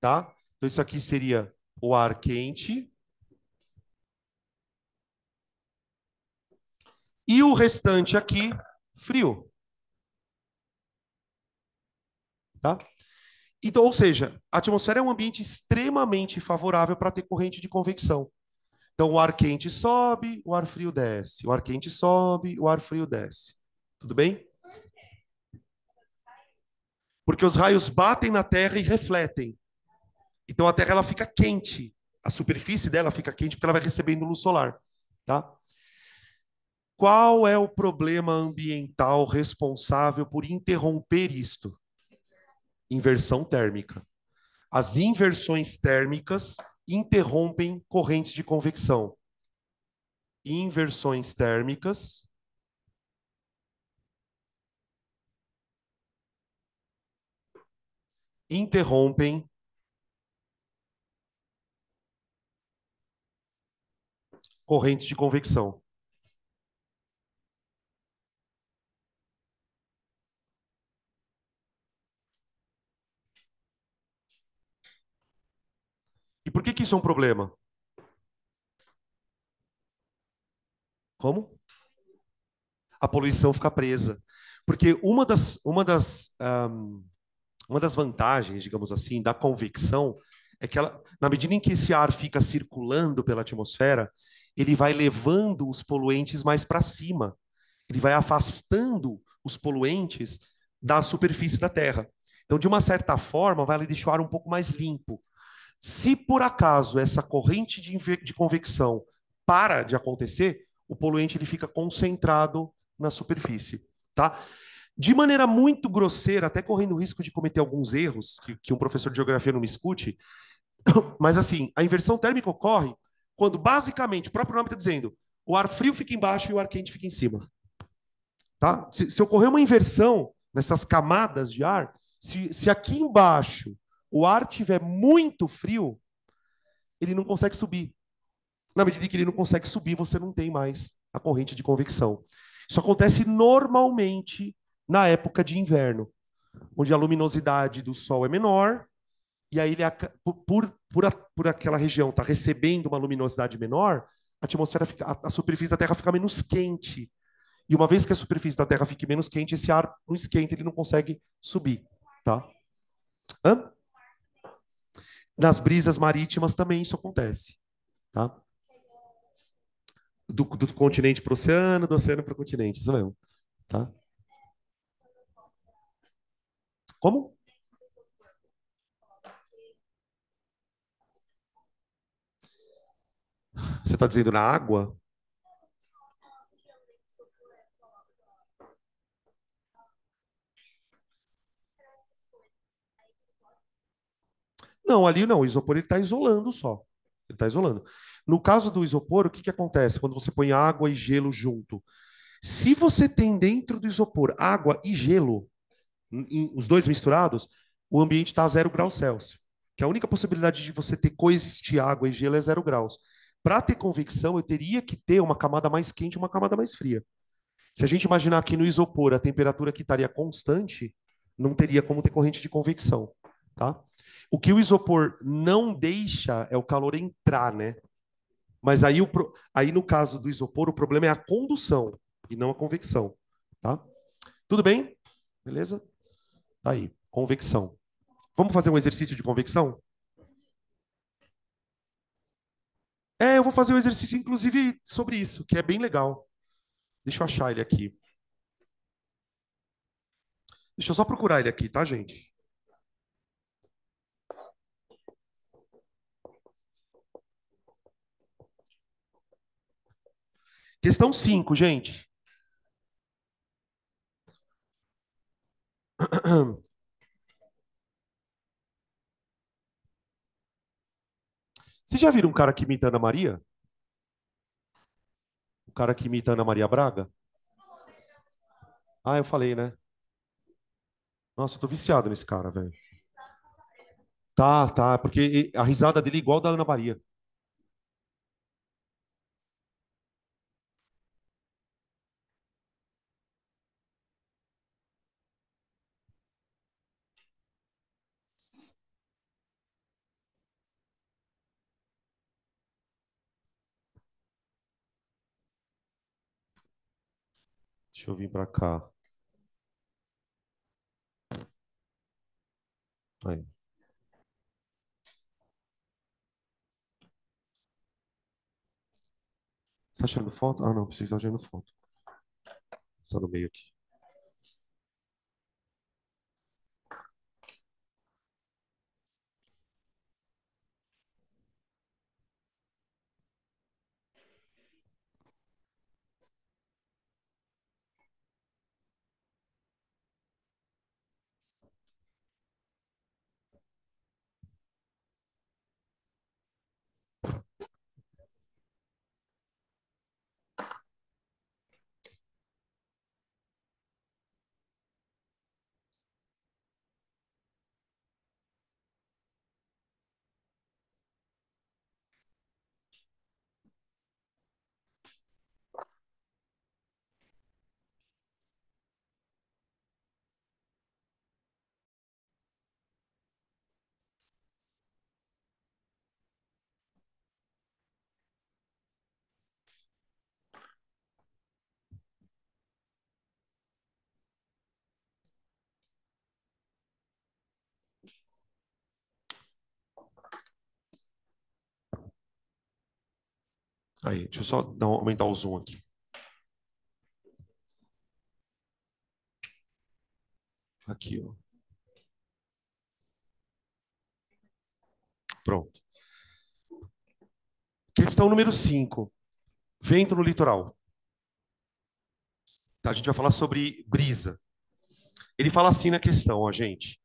tá? Então, isso aqui seria o ar quente. E o restante aqui, frio, tá? Então, ou seja, a atmosfera é um ambiente extremamente favorável para ter corrente de convecção. Então, o ar quente sobe, o ar frio desce. O ar quente sobe, o ar frio desce. Tudo bem? Porque os raios batem na Terra e refletem. Então, a Terra ela fica quente. A superfície dela fica quente porque ela vai recebendo luz solar, tá? Qual é o problema ambiental responsável por interromper isto? Inversão térmica. As inversões térmicas interrompem correntes de convecção. Inversões térmicas interrompem correntes de convecção. E por que que isso é um problema? Como? A poluição fica presa. Porque uma das vantagens, digamos assim, da convecção é que ela, na medida em que esse ar fica circulando pela atmosfera, ele vai levando os poluentes mais para cima. Ele vai afastando os poluentes da superfície da Terra. Então, de uma certa forma, vai deixar o ar um pouco mais limpo. Se por acaso essa corrente de convecção para de acontecer, o poluente ele fica concentrado na superfície, tá? De maneira muito grosseira, até correndo o risco de cometer alguns erros, que um professor de geografia não me escute, mas assim, a inversão térmica ocorre quando basicamente, o próprio nome está dizendo, o ar frio fica embaixo e o ar quente fica em cima. Tá? Se ocorrer uma inversão nessas camadas de ar, se aqui embaixo o ar tiver muito frio, ele não consegue subir. Na medida em que ele não consegue subir, você não tem mais a corrente de convecção. Isso acontece normalmente na época de inverno, onde a luminosidade do Sol é menor, e aí ele, por aquela região estar tá recebendo uma luminosidade menor, a atmosfera fica, a superfície da Terra fica menos quente. E uma vez que a superfície da Terra fique menos quente, esse ar não esquenta, ele não consegue subir, tá? Hã? Nas brisas marítimas também isso acontece, tá? Do continente para o oceano, do oceano para o continente, isso mesmo, tá? Como? Você está dizendo na água? Não, ali não, o isopor ele está isolando só. Ele está isolando. No caso do isopor, o que que acontece quando você põe água e gelo junto? Se você tem dentro do isopor água e gelo, os dois misturados, o ambiente está a 0 graus Celsius. Que a única possibilidade de você ter coexistir água e gelo é 0 graus. Para ter convecção, eu teria que ter uma camada mais quente e uma camada mais fria. Se a gente imaginar aqui no isopor a temperatura que estaria constante, não teria como ter corrente de convecção, tá? O que o isopor não deixa é o calor entrar, né? Mas aí, aí no caso do isopor, o problema é a condução e não a convecção, tá? Tudo bem? Beleza? Tá aí, convecção. Vamos fazer um exercício de convecção? É, eu vou fazer um exercício, inclusive, sobre isso, que é bem legal. Deixa eu achar ele aqui. Deixa eu só procurar ele aqui, tá, gente? Questão 5, gente. Vocês já viram um cara que imita a Ana Maria? O cara que imita a Ana Maria Braga? Ah, eu falei, né? Nossa, eu tô viciado nesse cara, velho. Tá, tá, porque a risada dele é igual da Ana Maria. Deixa eu vir pra cá. Aí. Você tá tirando foto? Ah, não, precisa estar tirando foto. Está no meio aqui. Aí, deixa eu só aumentar o zoom aqui. Aqui, ó. Pronto. Questão número 5. Vento no litoral. Tá, a gente vai falar sobre brisa. Ele fala assim na questão, ó, gente.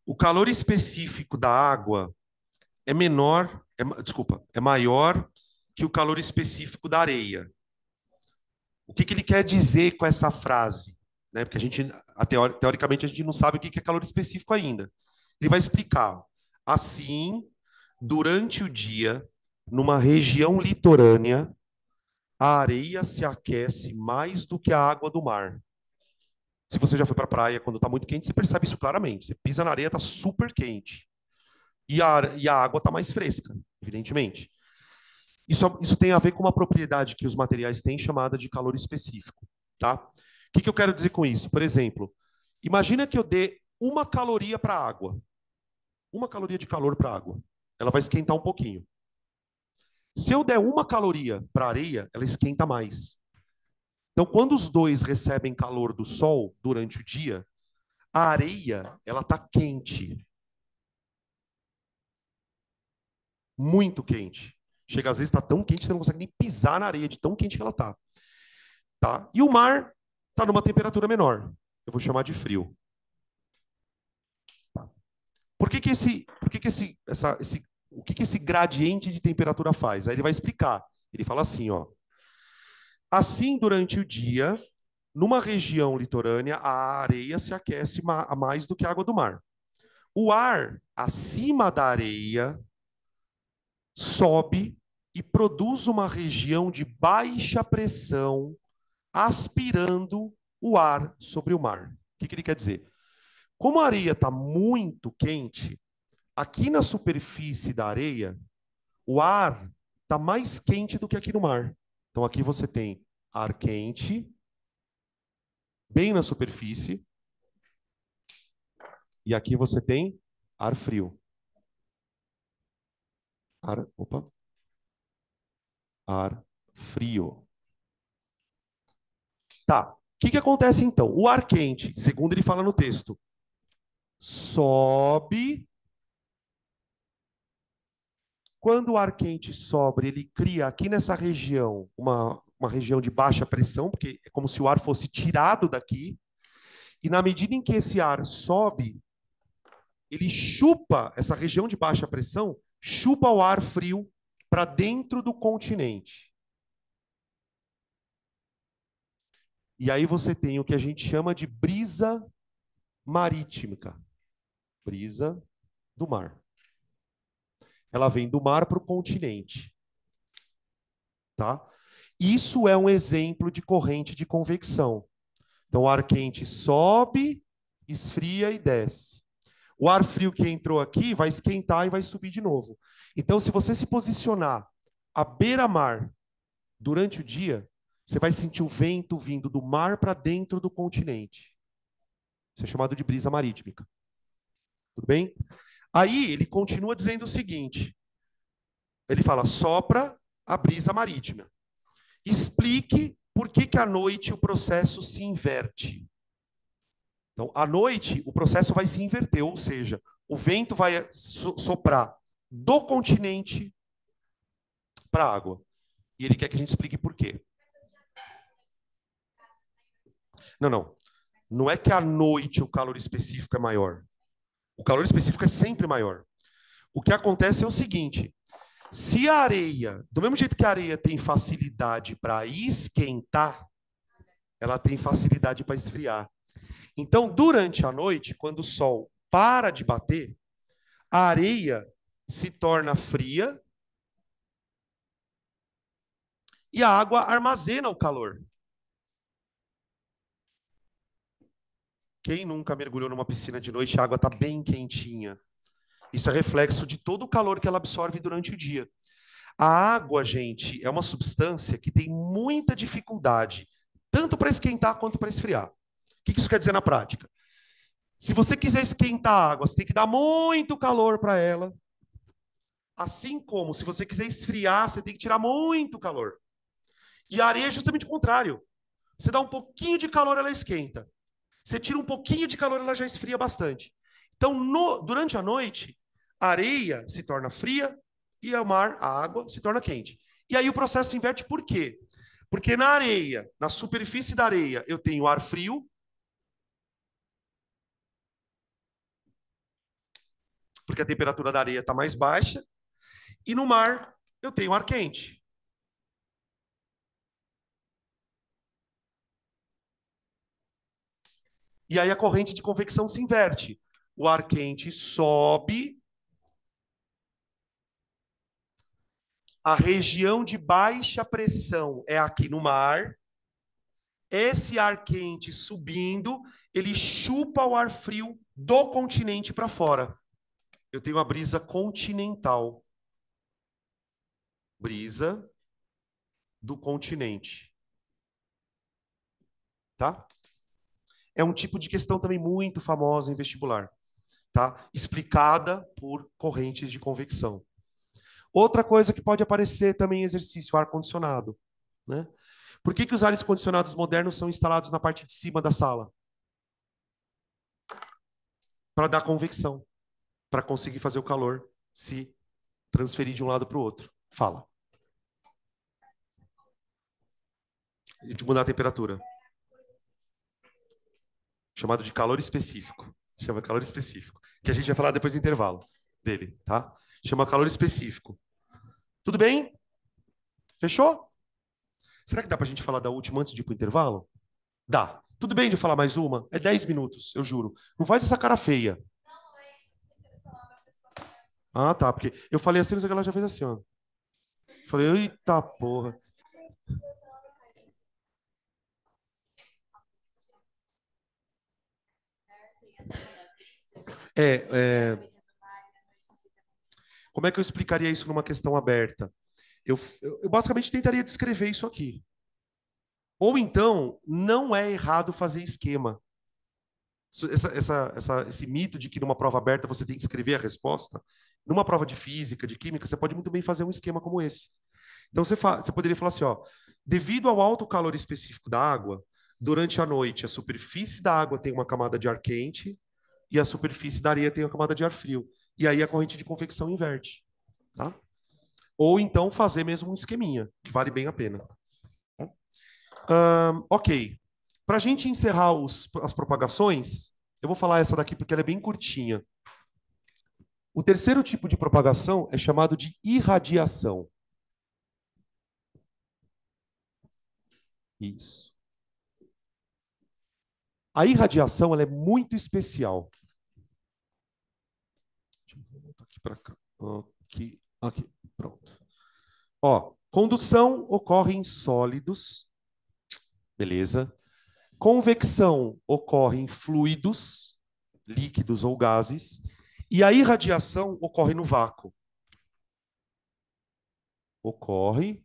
O calor específico da água é menor, desculpa, é maior que o calor específico da areia. O que que ele quer dizer com essa frase? Né? Porque a gente, teoricamente, a gente não sabe o que que é calor específico ainda. Ele vai explicar. Assim, durante o dia, numa região litorânea, a areia se aquece mais do que a água do mar. Se você já foi para a praia quando está muito quente, você percebe isso claramente. Você pisa na areia, está super quente. E a água está mais fresca, evidentemente. Isso tem a ver com uma propriedade que os materiais têm chamada de calor específico. Tá? O que eu quero dizer com isso? Por exemplo, imagina que eu dê uma caloria para a água. Uma caloria de calor para a água. Ela vai esquentar um pouquinho. Se eu der uma caloria para a areia, ela esquenta mais. Então, quando os dois recebem calor do sol durante o dia, a areia ela está quente, muito quente. Chega às vezes está tão quente que você não consegue nem pisar na areia de tão quente que ela está. Tá? E o mar está numa temperatura menor. Eu vou chamar de frio. Tá? O que que esse gradiente de temperatura faz? Aí ele vai explicar. Ele fala assim, ó. Assim, durante o dia, numa região litorânea, a areia se aquece mais do que a água do mar. O ar acima da areia sobe e produz uma região de baixa pressão, aspirando o ar sobre o mar. O que que ele quer dizer? Como a areia está muito quente, aqui na superfície da areia, o ar está mais quente do que aqui no mar. Então aqui você tem ar quente, bem na superfície, e aqui você tem ar frio. Opa, ar frio. Tá. O que que acontece então? O ar quente, segundo ele fala no texto, sobe. Quando o ar quente sobe, ele cria aqui nessa região uma região de baixa pressão, porque é como se o ar fosse tirado daqui. E na medida em que esse ar sobe, ele chupa essa região de baixa pressão, chupa o ar frio para dentro do continente. E aí você tem o que a gente chama de brisa marítima. Brisa do mar. Ela vem do mar para o continente. Tá? Isso é um exemplo de corrente de convecção. Então, o ar quente sobe, esfria e desce. O ar frio que entrou aqui vai esquentar e vai subir de novo. Então, se você se posicionar à beira-mar durante o dia, você vai sentir o vento vindo do mar para dentro do continente. Isso é chamado de brisa marítima. Tudo bem? Aí ele continua dizendo o seguinte: ele fala, sopra a brisa marítima. Explique por que que à noite o processo se inverte. Então, à noite, o processo vai se inverter, ou seja, o vento vai soprar do continente para a água. E ele quer que a gente explique por quê. Não, não. Não é que à noite o calor específico é maior. O calor específico é sempre maior. O que acontece é o seguinte: se a areia, do mesmo jeito que a areia tem facilidade para esquentar, ela tem facilidade para esfriar. Então, durante a noite, quando o sol para de bater, a areia se torna fria e a água armazena o calor. Quem nunca mergulhou numa piscina de noite, a água está bem quentinha. Isso é reflexo de todo o calor que ela absorve durante o dia. A água, gente, é uma substância que tem muita dificuldade, tanto para esquentar quanto para esfriar. O que isso quer dizer na prática? Se você quiser esquentar a água, você tem que dar muito calor para ela. Assim como, se você quiser esfriar, você tem que tirar muito calor. E a areia é justamente o contrário. Você dá um pouquinho de calor, ela esquenta. Você tira um pouquinho de calor, ela já esfria bastante. Então, durante a noite, a areia se torna fria e o mar, a água, se torna quente. E aí o processo se inverte por quê? Porque na areia, na superfície da areia, eu tenho ar frio, porque a temperatura da areia está mais baixa, e no mar eu tenho ar quente. E aí a corrente de convecção se inverte. O ar quente sobe, a região de baixa pressão é aqui no mar. Esse ar quente subindo, ele chupa o ar frio do continente para fora. Eu tenho a brisa continental. Brisa do continente. Tá? É um tipo de questão também muito famosa em vestibular, tá? Explicada por correntes de convecção. Outra coisa que pode aparecer também em exercício, ar-condicionado, né? Por que os ares condicionados modernos são instalados na parte de cima da sala? Para dar convecção, para conseguir fazer o calor se transferir de um lado para o outro. Fala. E de mudar a temperatura. Chamado de calor específico. Chama calor específico. Que a gente vai falar depois do intervalo dele, tá? Chama calor específico. Tudo bem? Fechou? Será que dá pra gente falar da última antes de ir pro intervalo? Dá. Tudo bem de falar mais uma? É 10 minutos, eu juro. Não faz essa cara feia. Ah, tá. Porque eu falei assim, não sei o que ela já fez assim, ó. Falei, eita porra. É, como é que eu explicaria isso numa questão aberta? Eu basicamente tentaria descrever isso aqui. Ou então, não é errado fazer esquema. Esse mito de que numa prova aberta você tem que escrever a resposta, numa prova de física, de química, você pode muito bem fazer um esquema como esse. Então você poderia falar assim, ó, devido ao alto calor específico da água, durante a noite a superfície da água tem uma camada de ar quente e a superfície da areia tem uma camada de ar frio. E aí a corrente de convecção inverte, tá? Ou então fazer mesmo um esqueminha, que vale bem a pena. Tá? Ok. Para a gente encerrar as propagações, eu vou falar essa daqui porque ela é bem curtinha. O terceiro tipo de propagação é chamado de irradiação. Isso. A irradiação ela é muito especial. Deixa eu voltar aqui para cá. Aqui, pronto. Ó, condução ocorre em sólidos, beleza? Convecção ocorre em fluidos, líquidos ou gases, e a irradiação ocorre no vácuo. Ocorre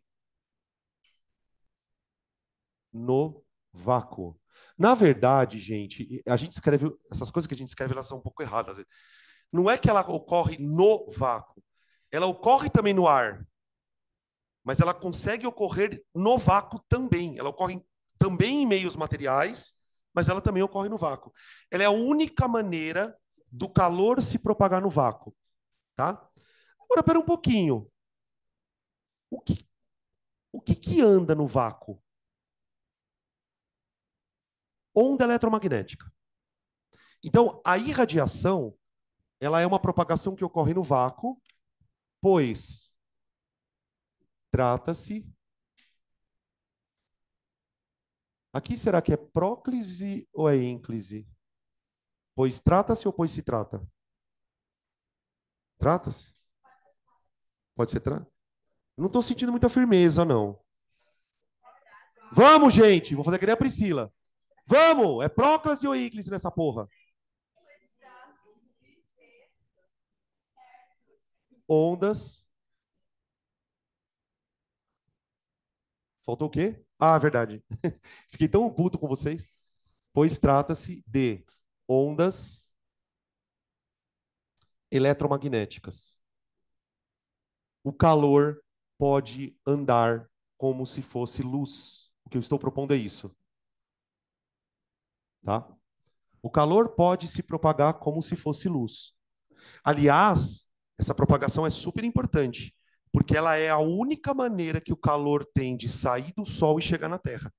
no vácuo. Na verdade, gente, a gente escreve essas coisas que a gente escreve, elas são um pouco erradas. Não é que ela ocorre no vácuo, ela ocorre também no ar, mas ela consegue ocorrer no vácuo também. Ela ocorre também em meios materiais, mas ela também ocorre no vácuo. Ela é a única maneira do calor se propagar no vácuo, tá? Agora, espera um pouquinho. O que, o que anda no vácuo? Onda eletromagnética. Então, a irradiação, ela é uma propagação que ocorre no vácuo, pois trata-se... Aqui será que é próclise ou é ínclise? Pois trata-se ou pois se trata? Trata-se? Pode ser trata? Não estou sentindo muita firmeza, não. Vamos, gente! Vou fazer que nem a Priscila. Vamos! É próclise ou ínclise nessa porra? Ondas. Faltou o quê? Ah, verdade. Fiquei tão puto com vocês. Pois trata-se de ondas eletromagnéticas. O calor pode andar como se fosse luz. O que eu estou propondo é isso. Tá? O calor pode se propagar como se fosse luz. Aliás, essa propagação é super importante, porque ela é a única maneira que o calor tem de sair do Sol e chegar na Terra.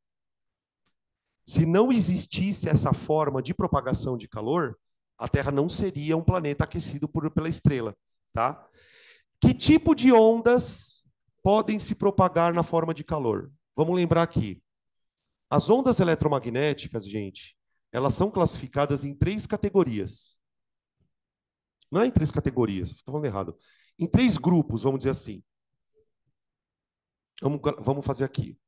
Se não existisse essa forma de propagação de calor, a Terra não seria um planeta aquecido pela estrela, tá? Que tipo de ondas podem se propagar na forma de calor? Vamos lembrar aqui. As ondas eletromagnéticas, gente, elas são classificadas em 3 categorias. Não é em 3 categorias, estou falando errado. Em 3 grupos, vamos dizer assim. Vamos fazer aqui.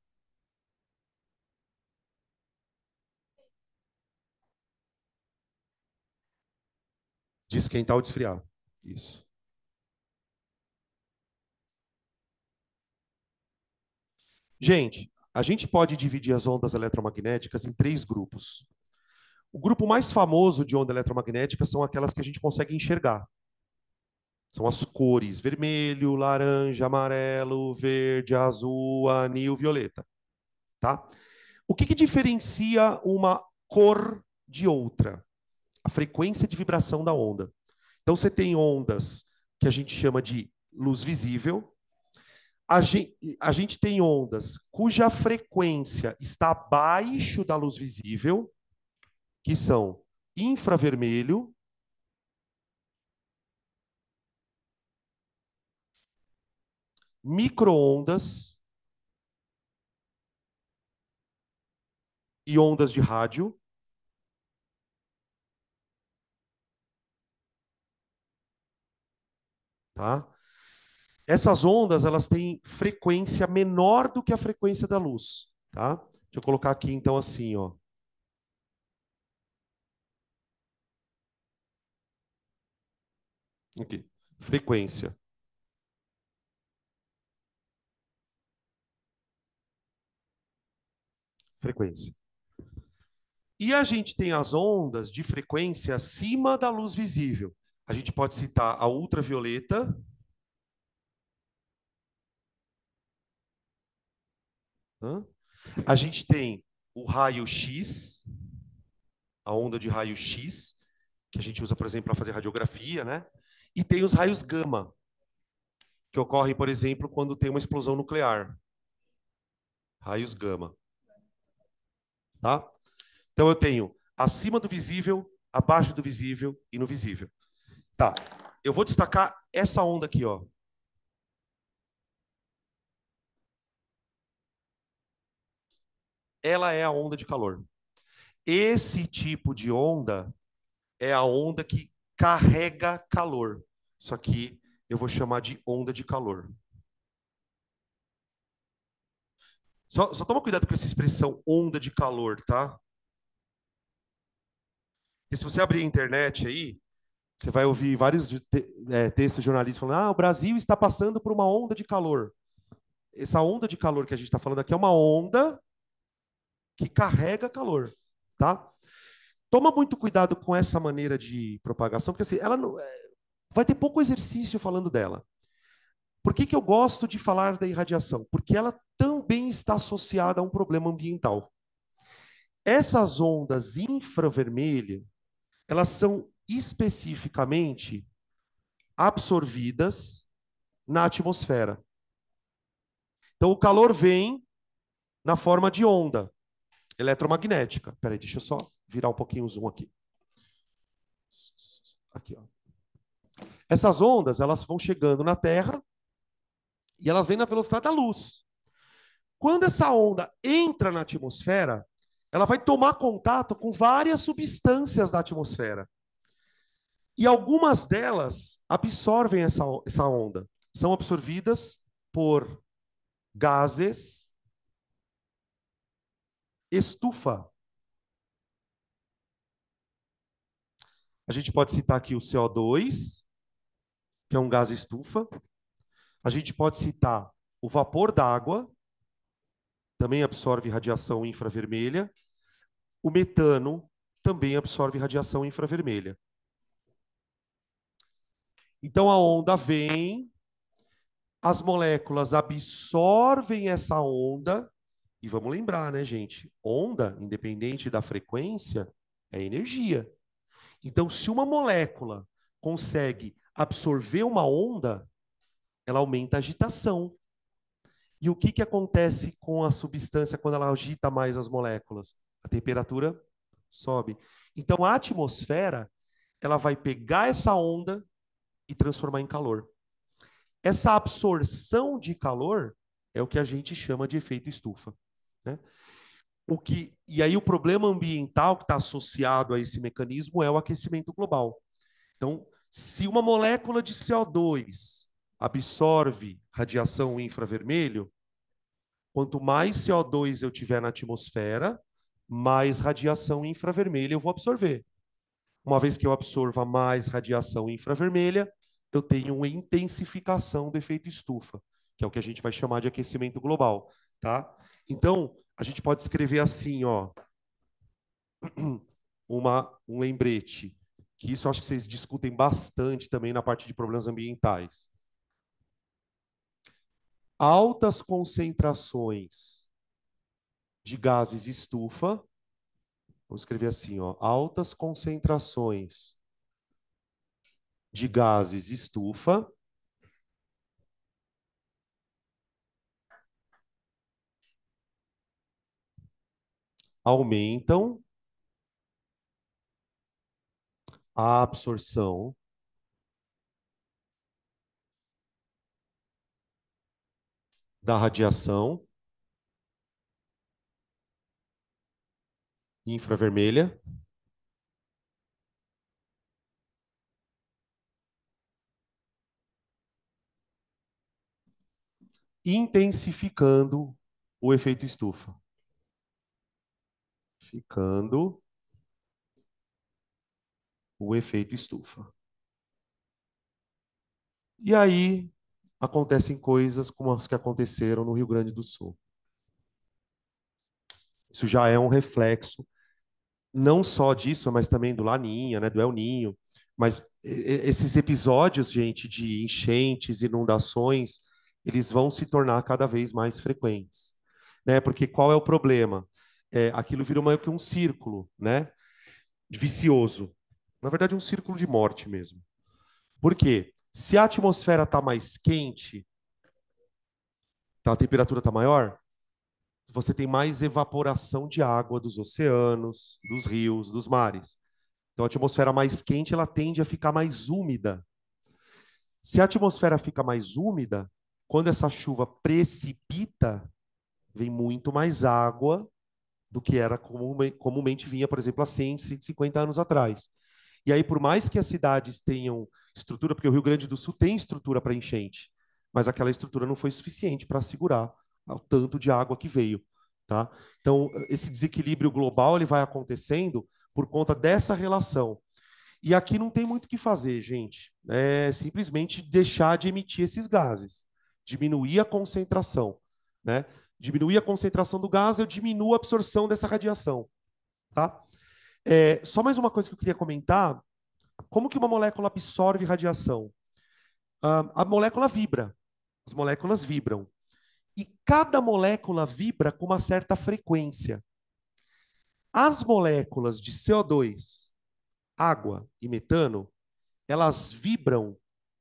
De esquentar ou de esfriar. Isso. Gente, a gente pode dividir as ondas eletromagnéticas em 3 grupos. O grupo mais famoso de onda eletromagnética são aquelas que a gente consegue enxergar. São as cores vermelho, laranja, amarelo, verde, azul, anil, violeta. Tá? O que diferencia uma cor de outra? A frequência de vibração da onda. Então, você tem ondas que a gente chama de luz visível. A gente tem ondas cuja frequência está abaixo da luz visível, que são infravermelho, micro-ondas e ondas de rádio. Tá? Essas ondas, elas têm frequência menor do que a frequência da luz, tá? Deixa eu colocar aqui então assim, ó. Aqui. Frequência. Frequência. E a gente tem as ondas de frequência acima da luz visível. A gente pode citar a ultravioleta, né? A gente tem o raio-x, a onda de raio-x, que a gente usa, por exemplo, para fazer radiografia, né? E tem os raios gama, que ocorrem, por exemplo, quando tem uma explosão nuclear. Raios gama. Tá? Então eu tenho acima do visível, abaixo do visível e no visível. Tá. Eu vou destacar essa onda aqui, ó. Ela é a onda de calor. Esse tipo de onda é a onda que carrega calor. Isso aqui eu vou chamar de onda de calor. Só toma cuidado com essa expressão onda de calor, tá? Porque se você abrir a internet aí, você vai ouvir vários textos jornalistas falando: ah, o Brasil está passando por uma onda de calor. Essa onda de calor que a gente está falando aqui é uma onda que carrega calor, tá? Toma muito cuidado com essa maneira de propagação, porque assim, ela não, vai ter pouco exercício falando dela. Por que que eu gosto de falar da irradiação? Porque ela também está associada a um problema ambiental. Essas ondas infravermelhas, elas são especificamente absorvidas na atmosfera. Então, o calor vem na forma de onda eletromagnética. Peraí, deixa eu só virar um pouquinho o zoom aqui. Aqui, ó. Essas ondas, elas vão chegando na Terra e elas vêm na velocidade da luz. Quando essa onda entra na atmosfera, ela vai tomar contato com várias substâncias da atmosfera. E algumas delas absorvem essa onda. São absorvidas por gases estufa. A gente pode citar aqui o CO2, que é um gás estufa. A gente pode citar o vapor d'água, também absorve radiação infravermelha. O metano também absorve radiação infravermelha. Então a onda vem, as moléculas absorvem essa onda, e vamos lembrar, né, gente? Onda, independente da frequência, é energia. Então, se uma molécula consegue absorver uma onda, ela aumenta a agitação. E o que acontece com a substância quando ela agita mais as moléculas? A temperatura sobe. Então, a atmosfera, ela vai pegar essa onda e transformar em calor. Essa absorção de calor é o que a gente chama de efeito estufa, né? E aí o problema ambiental que está associado a esse mecanismo é o aquecimento global. Então, se uma molécula de CO2 absorve radiação infravermelho, quanto mais CO2 eu tiver na atmosfera, mais radiação infravermelha eu vou absorver. Uma vez que eu absorva mais radiação infravermelha, eu tenho uma intensificação do efeito estufa, que é o que a gente vai chamar de aquecimento global, tá? Então, a gente pode escrever assim, ó, um lembrete, que isso eu acho que vocês discutem bastante também na parte de problemas ambientais. Altas concentrações de gases estufa, vou escrever assim, ó, altas concentrações de gases estufa aumentam a absorção da radiação infravermelha intensificando o efeito estufa. Ficando o efeito estufa. E aí acontecem coisas como as que aconteceram no Rio Grande do Sul. Isso já é um reflexo não só disso, mas também do Laninha, né, do El Ninho. Mas esses episódios, gente, de enchentes, inundações, eles vão se tornar cada vez mais frequentes, né? Porque qual é o problema? Aquilo virou meio que um círculo, né? Vicioso. Na verdade, um círculo de morte mesmo. Por quê? Se a atmosfera está mais quente, tá, a temperatura está maior, você tem mais evaporação de água dos oceanos, dos rios, dos mares. Então, a atmosfera mais quente, ela tende a ficar mais úmida. Se a atmosfera fica mais úmida, quando essa chuva precipita, vem muito mais água do que era comumente vinha, por exemplo, há 100, 150 anos atrás. E aí, por mais que as cidades tenham estrutura, porque o Rio Grande do Sul tem estrutura para enchente, mas aquela estrutura não foi suficiente para segurar o tanto de água que veio, tá? Então, esse desequilíbrio global ele vai acontecendo por conta dessa relação. E aqui não tem muito o que fazer, gente. É simplesmente deixar de emitir esses gases, diminuir a concentração, né? Diminuir a concentração do gás, eu diminuo a absorção dessa radiação, tá? Só mais uma coisa que eu queria comentar: como que uma molécula absorve radiação? A molécula vibra, as moléculas vibram. E cada molécula vibra com uma certa frequência. As moléculas de CO2, água e metano, elas vibram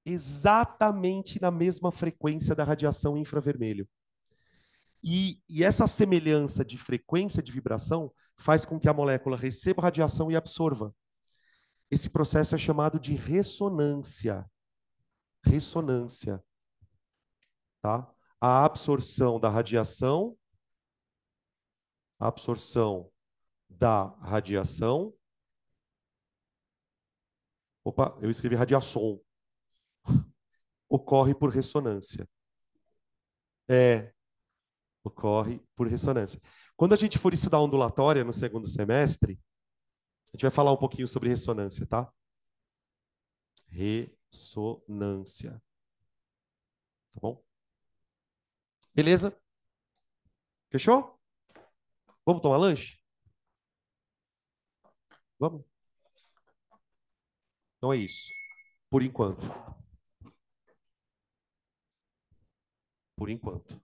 exatamente na mesma frequência da radiação infravermelho. E essa semelhança de frequência de vibração faz com que a molécula receba radiação e absorva. Esse processo é chamado de ressonância. Ressonância, tá? A absorção da radiação, a absorção da radiação. Opa, eu escrevi radiação. Ocorre por ressonância. É, ocorre por ressonância. Quando a gente for estudar ondulatória no segundo semestre, a gente vai falar um pouquinho sobre ressonância, tá? Ressonância. Tá bom? Beleza? Fechou? Vamos tomar lanche? Vamos? Então é isso. Por enquanto. Por enquanto.